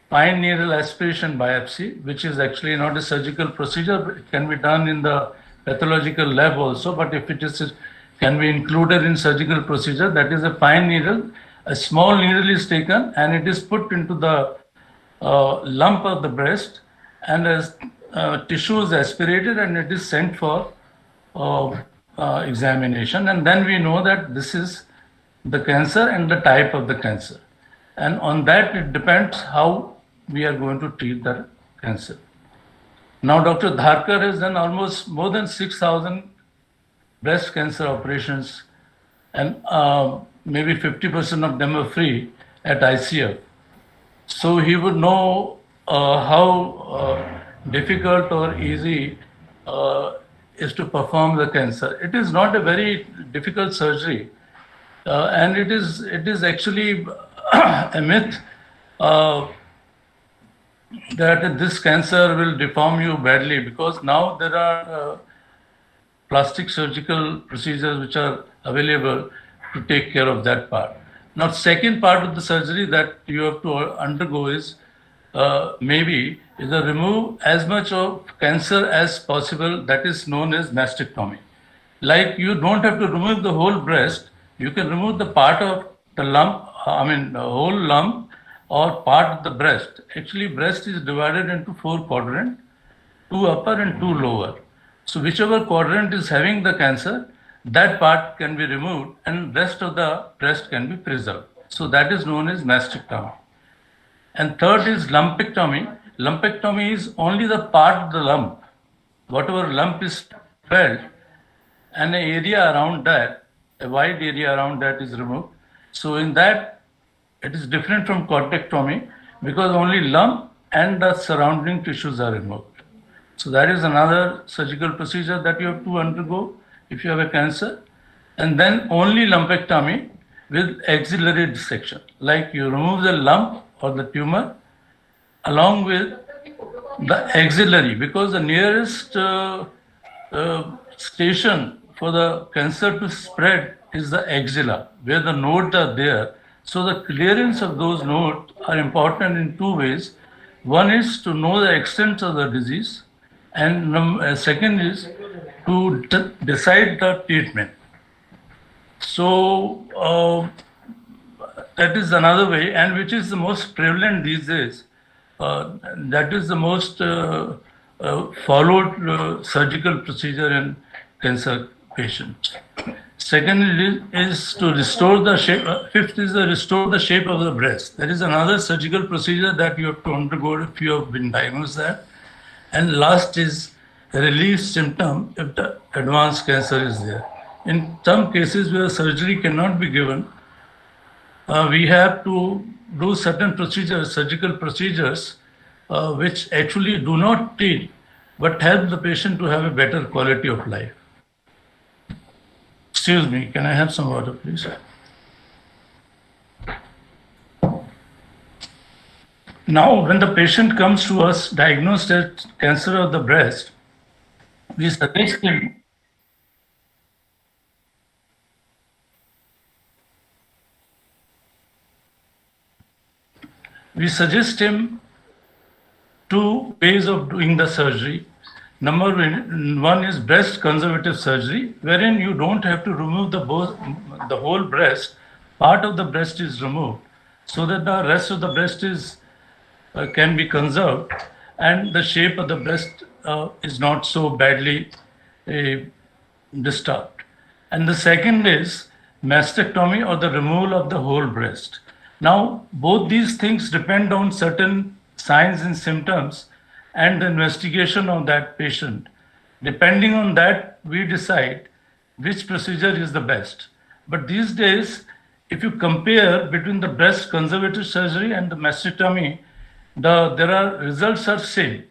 fine needle aspiration biopsy, which is actually not a surgical procedure. It can be done in the pathological lab also, but if it is can be included in surgical procedure, that is a fine needle. A small needle is taken and it is put into the lump of the breast, and as tissue is aspirated and it is sent for examination, and then we know that this is the cancer and the type of the cancer, and on that it depends how we are going to treat the cancer. Now Dr. Dharkar has done almost more than 6,000 breast cancer operations, and maybe 50% of them are free at ICF. So he would know how difficult or easy is to perform the cancer. It is not a very difficult surgery, and it is actually a myth that this cancer will deform you badly, because now there are plastic surgical procedures which are available to take care of that part. Now, second part of the surgery that you have to undergo is remove as much of cancer as possible. That is known as mastectomy. Like, you don't have to remove the whole breast. You can remove the part of the lump, the whole lump or part of the breast. Actually, breast is divided into 4 quadrants, 2 upper and 2 lower. So whichever quadrant is having the cancer, that part can be removed and rest of the breast can be preserved. So that is known as mastectomy. And third is lumpectomy. Lumpectomy is only the part of the lump. Whatever lump is felt, and an area around that, a wide area around that is removed. So in that, it is different from cortectomy, because only lump and the surrounding tissues are removed. So that is another surgical procedure that you have to undergo if you have a cancer. And then only lumpectomy with axillary dissection, like you remove the lump or the tumor along with the axillary, because the nearest station for the cancer to spread is the axilla, where the nodes are there. So the clearance of those nodes are important in two ways. One is to know the extent of the disease, and second is to decide the treatment. So that is another way, and which is the most prevalent these days. That is the most followed surgical procedure in cancer patients. Second is to restore the shape. Fifth is to restore the shape of the breast. That is another surgical procedure that you have to undergo if you have been diagnosed that. And last is relief symptom if the advanced cancer is there. In some cases where surgery cannot be given, we have to do certain procedures, surgical procedures, which actually do not treat but help the patient to have a better quality of life. Excuse me, can I have some water, please? Now, when the patient comes to us diagnosed as cancer of the breast, we suggest him two ways of doing the surgery. Number one is breast conservative surgery, wherein you don't have to remove the whole breast. Part of the breast is removed so that the rest of the breast can be conserved, and the shape of the breast is not so badly disturbed. And the second is mastectomy, or the removal of the whole breast. Now, both these things depend on certain signs and symptoms and the investigation of that patient. Depending on that, we decide which procedure is the best. But these days, if you compare between the breast conservative surgery and the mastectomy, results are same.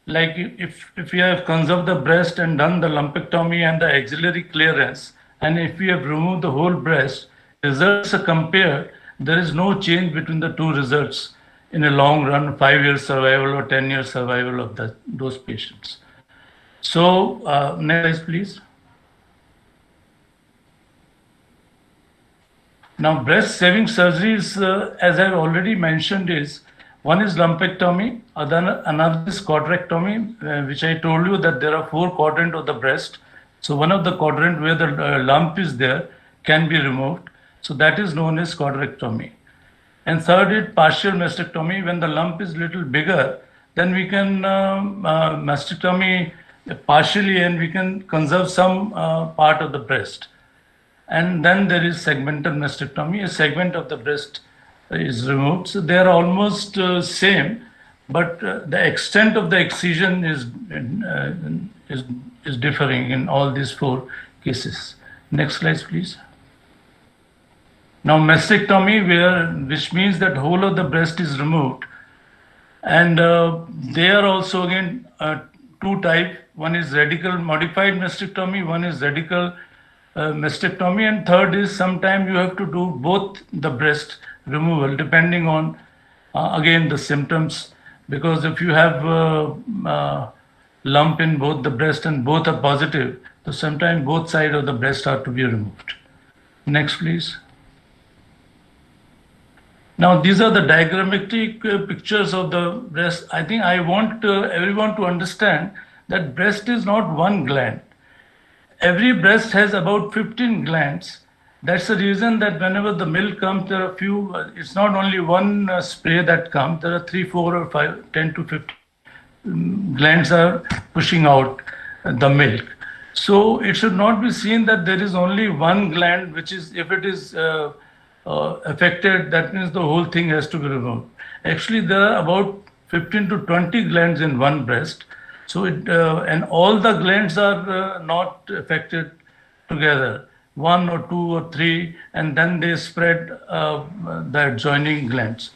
Like if you have conserved the breast and done the lumpectomy and the axillary clearance, and if you have removed the whole breast, results are compared. There is no change between the two results in a long run, 5-year survival or 10-year survival of those patients. So next slide, please. Now, breast saving surgeries, as I've already mentioned, is one is lumpectomy, another is quadrectomy, which I told you that there are 4 quadrants of the breast. So one of the quadrant where the lump is there can be removed. So that is known as quadrectomy. And third is partial mastectomy. When the lump is little bigger, then we can mastectomy partially, and we can conserve some part of the breast. And then there is segmental mastectomy. A segment of the breast is removed. So they are almost same, but the extent of the excision is differing in all these 4 cases. Next slide, please. Now, mastectomy, which means that whole of the breast is removed, and there are also again 2 types. One is radical modified mastectomy, one is radical mastectomy, and third is sometimes you have to do both the breast removal depending on again the symptoms, because if you have lump in both the breast and both are positive, so sometimes both sides of the breast are to be removed. Next, please. Now, these are the diagrammatic pictures of the breast. I think I want everyone to understand that breast is not one gland. Every breast has about 15 glands. That's the reason that whenever the milk comes, there are few, it's not only one spray that comes, there are 3, 4 or 5, 10 to 15 glands are pushing out the milk. So it should not be seen that there is only one gland, which is, if it is affected, that means the whole thing has to be removed. Actually, there are about 15 to 20 glands in one breast. So and all the glands are not affected together, 1 or 2 or 3, and then they spread the adjoining glands.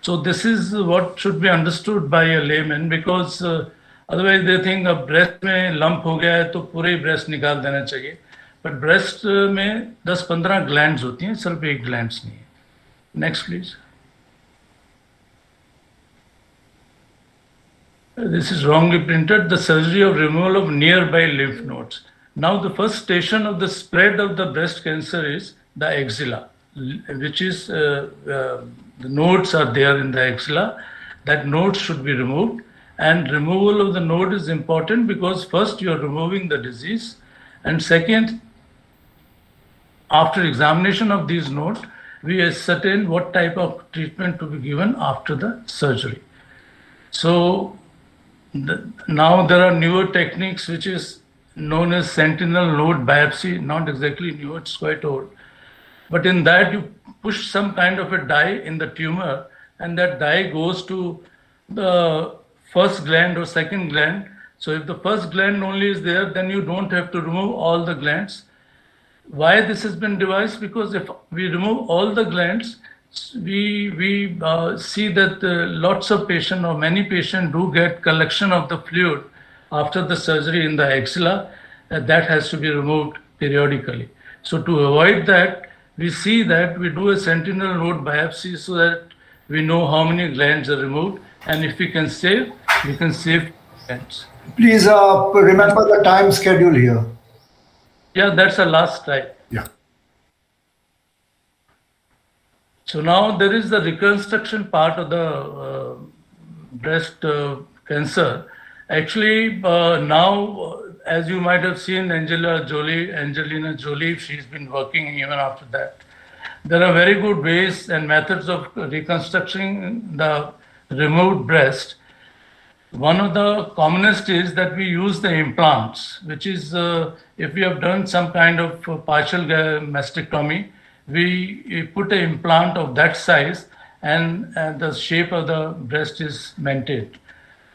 So this is what should be understood by a layman, because otherwise they think अब breast में lump हो गया है तो पूरे breast निकाल देना चाहिए. But breast में 10-15 glands होती हैं, सिर्फ एक glands नहीं है. Next please. This is wrongly printed. The surgery of removal of nearby lymph nodes. Now the first station of the spread of the breast cancer is the axilla, which is the nodes are there in the axilla. That node should be removed, and removal of the node is important because first you are removing the disease, and second, after examination of these nodes, we ascertain what type of treatment to be given after the surgery. So now there are newer techniques which is known as sentinel node biopsy, not exactly new, it's quite old. But in that you push some kind of a dye in the tumor, and that dye goes to the first gland or second gland. So if the first gland only is there, then you don't have to remove all the glands. Why this has been devised? Because if we remove all the glands, we see that lots of patients or many patients do get collection of the fluid after the surgery in the axilla. That has to be removed periodically. So to avoid that, we see that we do a sentinel node biopsy so that we know how many glands are removed, and if we can save glands. Please remember the time schedule here. Yeah, that's the last slide. Yeah. So now there is the reconstruction part of the breast cancer. Actually, now, as you might have seen, Angelina Jolie, she's been working even after that. There are very good ways and methods of reconstructing the removed breast. One of the commonest is that we use the implants, which is if we have done some kind of partial mastectomy, we put an implant of that size, and the shape of the breast is maintained.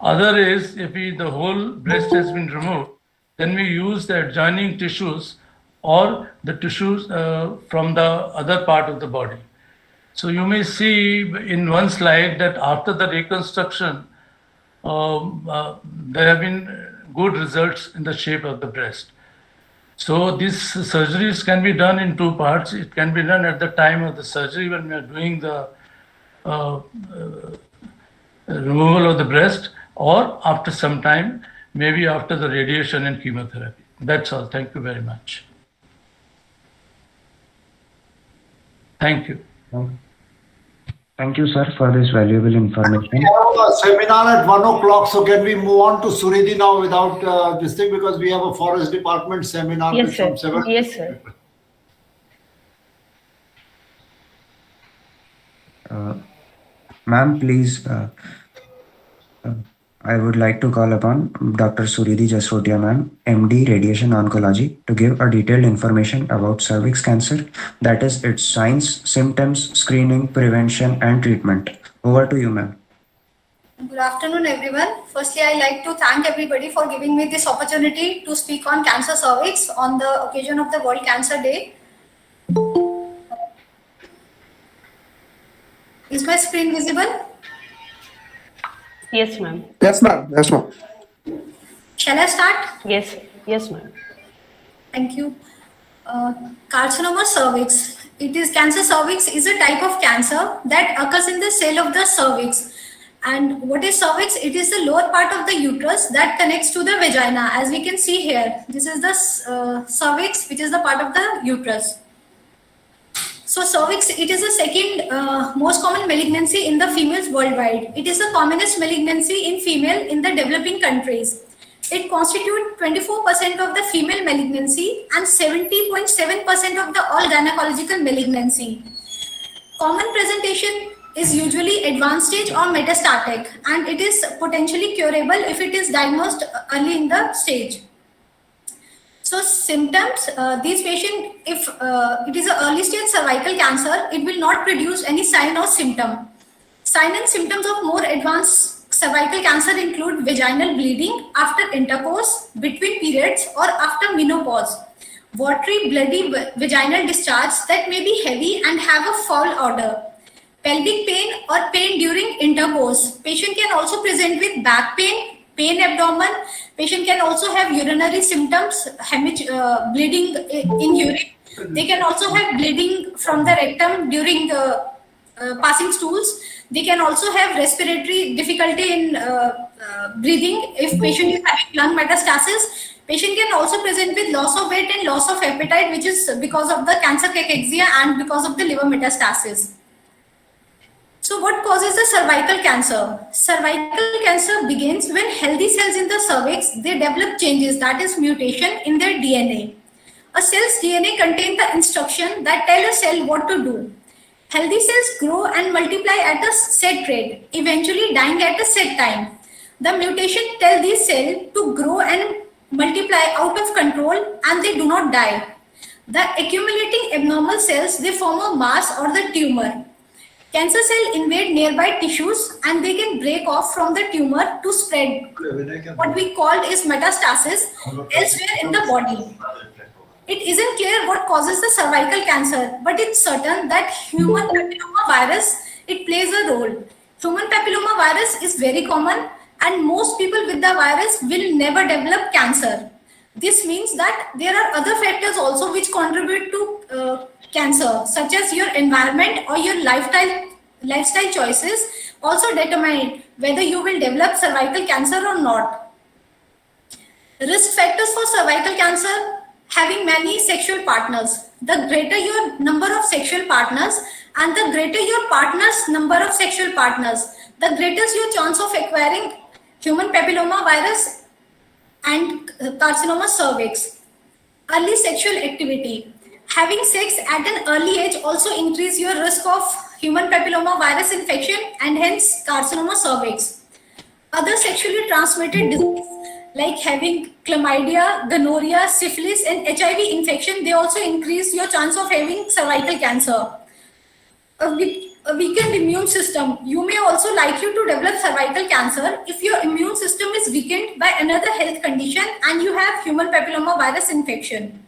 Other is if the whole breast has been removed, then we use the adjoining tissues or the tissues from the other part of the body. So you may see in one slide that after the reconstruction, there have been good results in the shape of the breast. So these surgeries can be done in two parts. It can be done at the time of the surgery when we are doing the removal of the breast, or after some time, maybe after the radiation and chemotherapy. That's all. Thank you very much. Thank you. Thank you, sir, for this valuable information. We have a seminar at 1 o'clock, so can we move on to Suridi now without this thing, because we have a forest department seminar Yes, sir. from 7. Yes, sir. Ma'am, please, I would like to call upon Dr. Suridi Jasrotia, ma'am, MD, Radiation Oncology, to give a detailed information about cervix cancer, that is its signs, symptoms, screening, prevention, and treatment. Over to you, ma'am. Good afternoon, everyone. Firstly, I'd like to thank everybody for giving me this opportunity to speak on cancer cervix on the occasion of the World Cancer Day. Is my screen visible? Yes, ma'am. Yes, ma'am. Yes, ma'am. Shall I start? Yes. Yes, ma'am. Thank you. Carcinoma cervix. Cancer cervix is a type of cancer that occurs in the cell of the cervix. And what is cervix? It is the lower part of the uterus that connects to the vagina. As we can see here, this is the cervix, which is the part of the uterus. So cervix, it is the second most common malignancy in the females worldwide. It is the commonest malignancy in female in the developing countries. It constitutes 24% of the female malignancy and 70.7% of the all gynecological malignancy. Common presentation is usually advanced stage or metastatic, and it is potentially curable if it is diagnosed early in the stage. So symptoms, these patients, if it is an early stage cervical cancer, it will not produce any sign or symptom. Sign and symptoms of more advanced cervical cancer include vaginal bleeding after intercourse, between periods, or after menopause. Watery, bloody vaginal discharge that may be heavy and have a foul odor. pelvic pain or pain during intercourse. Patient can also present with back pain, pain abdomen. Patient can also have urinary symptoms, bleeding in urine. They can also have bleeding from the rectum during passing stools. They can also have respiratory difficulty in breathing if patient is having lung metastasis. Patient can also present with loss of weight and loss of appetite, which is because of the cancer cachexia and because of the liver metastasis. So what causes the cervical cancer? Cervical cancer begins when healthy cells in the cervix, they develop changes, that is mutation in their DNA. A cell's DNA contains the instruction that tell a cell what to do. Healthy cells grow and multiply at a set rate, eventually dying at a set time. The mutation tells these cells to grow and multiply out of control and they do not die. The accumulating abnormal cells, they form a mass or the tumor. Cancer cell invade nearby tissues and they can break off from the tumor to spread. What we call is metastasis elsewhere in the body. It isn't clear what causes the cervical cancer, but it's certain that human papilloma virus, it plays a role. Human papilloma virus is very common and most people with the virus will never develop cancer. This means that there are other factors also which contribute to cancer, such as your environment or your lifestyle choices also determine whether you will develop cervical cancer or not. Risk factors for cervical cancer: having many sexual partners. The greater your number of sexual partners and the greater your partner's number of sexual partners, the greater your chance of acquiring human papilloma virus and carcinoma cervix. Early sexual activity. Having sex at an early age also increase your risk of human papilloma virus infection and hence carcinoma cervix. Other sexually transmitted disease like having chlamydia, gonorrhea, syphilis and HIV infection, they also increase your chance of having cervical cancer. A weakened immune system. You may also likely to develop cervical cancer if your immune system is weakened by another health condition and you have human papilloma virus infection.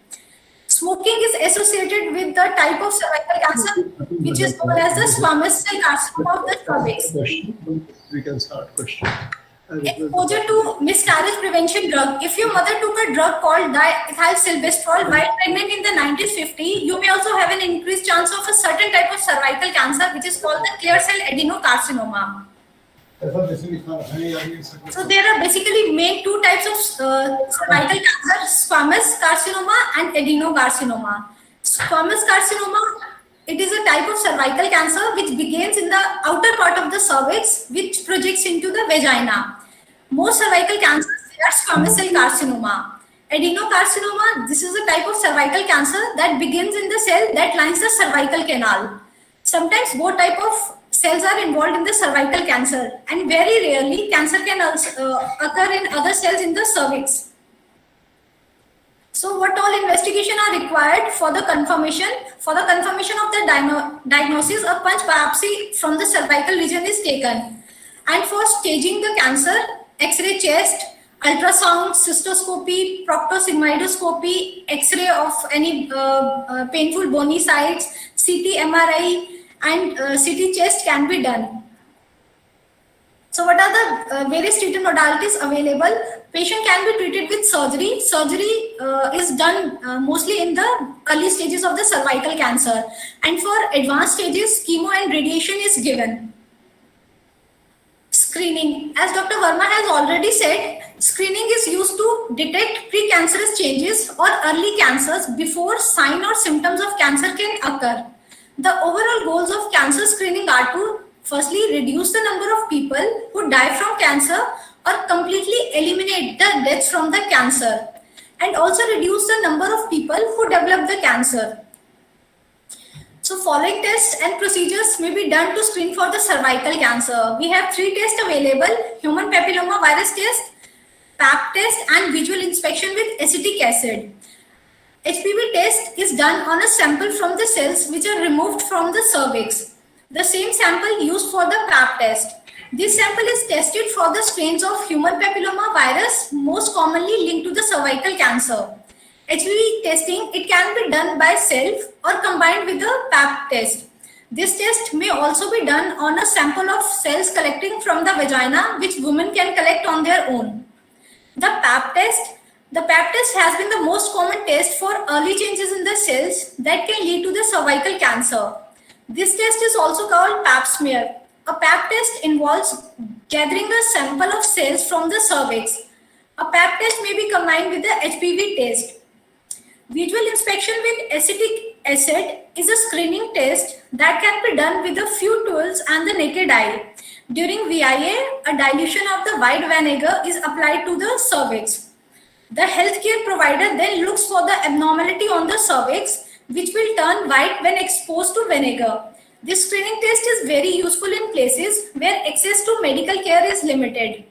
Smoking is associated with the type of cervical cancer which is known as the squamous cell carcinoma of the cervix. We can start question. Exposure to miscarriage prevention drug. If your mother took a drug called diethylstilbestrol while pregnant in the 1950s, you may also have an increased chance of a certain type of cervical cancer which is called the clear cell adenocarcinoma. So there are basically main two types of cervical cancer: squamous carcinoma and adenocarcinoma. Squamous carcinoma, it is a type of cervical cancer which begins in the outer part of the cervix, which projects into the vagina. Most cervical cancers, they are squamous cell carcinoma. Adenocarcinoma, this is a type of cervical cancer that begins in the cell that lines the cervical canal. Sometimes both type of cells are involved in the cervical cancer, and very rarely cancer can also occur in other cells in the cervix. So what all investigation are required for the confirmation? For the confirmation of the diagnosis, a punch biopsy from the cervical region is taken. And for staging the cancer, X-ray chest, ultrasound, cystoscopy, proctosigmoidoscopy, X-ray of any painful bony sites, CT, MRI, and CT chest can be done. So what are the various treatment modalities available? Patient can be treated with surgery. Surgery is done mostly in the early stages of the cervical cancer. And for advanced stages, chemo and radiation is given. Screening. As Dr. Verma has already said, screening is used to detect precancerous changes or early cancers before sign or symptoms of cancer can occur. The overall goals of cancer screening are to firstly reduce the number of people who die from cancer or completely eliminate the deaths from the cancer, and also reduce the number of people who develop the cancer. So following tests and procedures may be done to screen for the cervical cancer. We have 3 tests available: human papilloma virus test, Pap test, and visual inspection with acetic acid. HPV test is done on a sample from the cells which are removed from the cervix. The same sample used for the Pap test. This sample is tested for the strains of human papilloma virus most commonly linked to the cervical cancer. HPV testing, it can be done by self or combined with the Pap test. This test may also be done on a sample of cells collecting from the vagina, which women can collect on their own. The Pap test. The Pap test has been the most common test for early changes in the cells that can lead to the cervical cancer. This test is also called Pap smear. A Pap test involves gathering a sample of cells from the cervix. A Pap test may be combined with the HPV test. Visual inspection with acetic acid is a screening test that can be done with a few tools and the naked eye. During VIA, a dilution of the white vinegar is applied to the cervix. The healthcare provider then looks for the abnormality on the cervix, which will turn white when exposed to vinegar. This screening test is very useful in places where access to medical care is limited.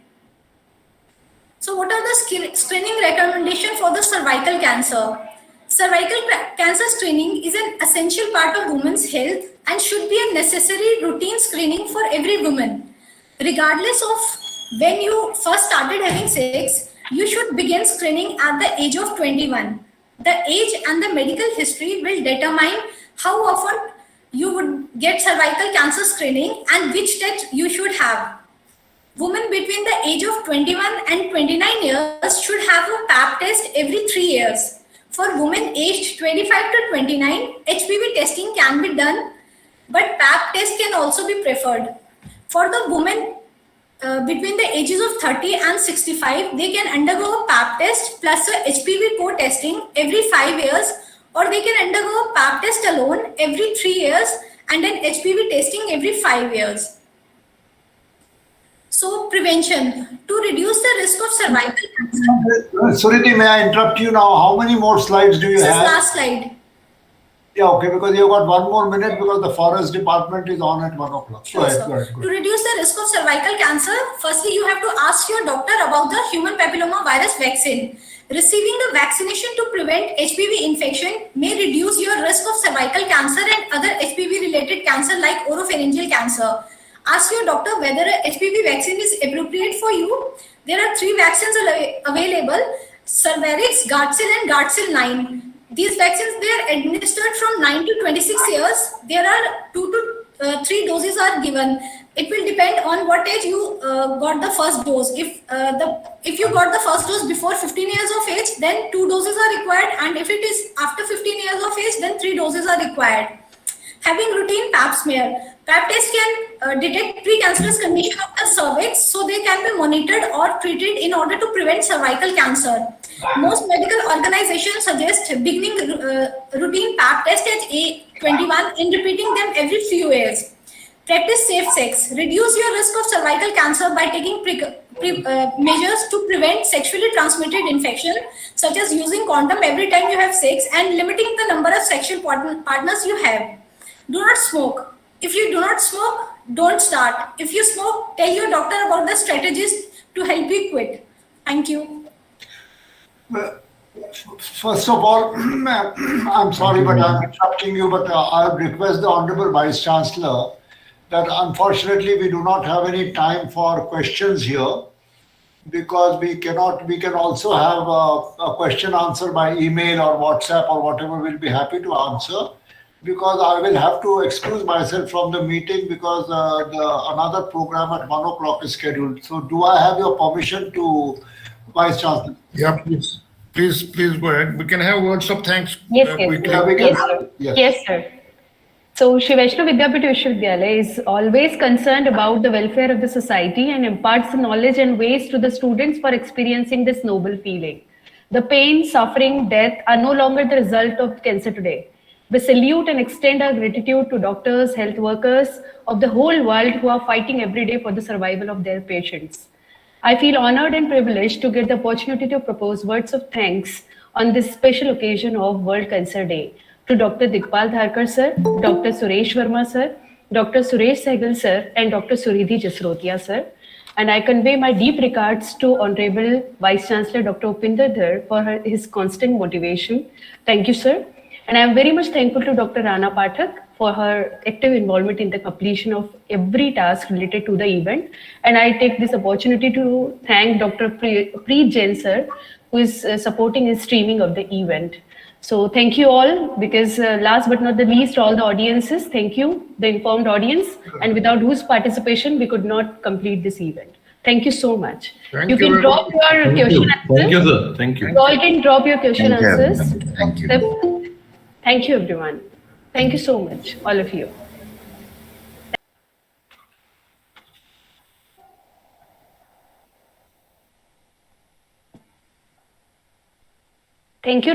So what are the screening recommendations for the cervical cancer? Cervical cancer screening is an essential part of women's health and should be a necessary routine screening for every woman. Regardless of when you first started having sex, you should begin screening at the age of 21. The age and the medical history will determine how often you would get cervical cancer screening and which test you should have. Women between the age of 21 and 29 years should have a Pap test every 3 years. For women aged 25 to 29, HPV testing can be done, but Pap test can also be preferred. For the women between the ages of 30 and 65, they can undergo a Pap test plus a HPV co-testing every 5 years, or they can undergo a Pap test alone every 3 years and an HPV testing every 5 years. So prevention, to reduce the risk of cervical cancer. Suriti, may I interrupt you now? How many more slides do you This have? is last slide. Yeah, okay, because you've got 1 more minute because the forest department is on at 1 o'clock. Sure, Go ahead. To reduce the risk of cervical cancer, firstly you have to ask your doctor about the human papilloma virus vaccine. Receiving the vaccination to prevent HPV infection may reduce your risk of cervical cancer and other HPV related cancer like oropharyngeal cancer. Ask your doctor whether a HPV vaccine is appropriate for you. There are 3 vaccines available: Cervarix, Gardasil and Gardasil 9. These vaccines, they are administered from 9 to 26 years. There are 2 to 3 doses are given. It will depend on what age you got the first dose. If you got the first dose before 15 years of age, then 2 doses are required, and if it is after 15 years of age, then 3 doses are required. Having routine Pap smear. Pap test can detect precancerous condition of the cervix, so they can be monitored or treated in order to prevent cervical cancer. Most medical organizations suggest beginning routine Pap test at age 21 and repeating them every few years. Practice safe sex. Reduce your risk of cervical cancer by taking measures to prevent sexually transmitted infection, such as using condom every time you have sex and limiting the number of sexual partners you have. Do not smoke. If you do not smoke, don't start. If you smoke, tell your doctor about the strategies to help you quit. Thank you. First of all, I'm sorry, but I'm interrupting you, but I would request the Honorable Vice Chancellor that unfortunately we do not have any time for questions here, because we can also have a question answer by email or WhatsApp or whatever. We'll be happy to answer, because I will have to excuse myself from the meeting because another program at 1 o'clock is scheduled. So do I have your permission to, Vice Chancellor? Yeah, please. Please go ahead. We can have words of thanks quickly. Yes, sir. So, Shri Vaishnav Vidyapeeth Vishwavidyalaya is always concerned about the welfare of the society and imparts the knowledge and ways to the students for experiencing this noble feeling. The pain, suffering, death are no longer the result of cancer today. We salute and extend our gratitude to doctors, health workers of the whole world who are fighting every day for the survival of their patients. I feel honored and privileged to get the opportunity to propose words of thanks on this special occasion of World Cancer Day to Dr. Digpal Dharkar sir, Dr. Suresh Verma sir, Dr. Suresh Sehgal sir, and Dr. Suridhi Jasrotia sir. And I convey my deep regards to Honorable Vice Chancellor Dr. Upinder Dhar for his constant motivation. Thank you, sir. And I am very much thankful to Dr. Rana Pathak for her active involvement in the completion of every task related to the event. And I take this opportunity to thank Dr. Preet Jain sir, who is supporting the streaming of the event. So thank you all, because last but not the least, all the audiences, thank you, the informed audience, and without whose participation, we could not complete this event. Thank you so much. Thank You you can very drop much. your question answers. Thank you, sir. Thank you. You all can drop your question Thank you, answers. everyone. Thank you. Thank you, everyone. Thank you so much, all of you. Thank you.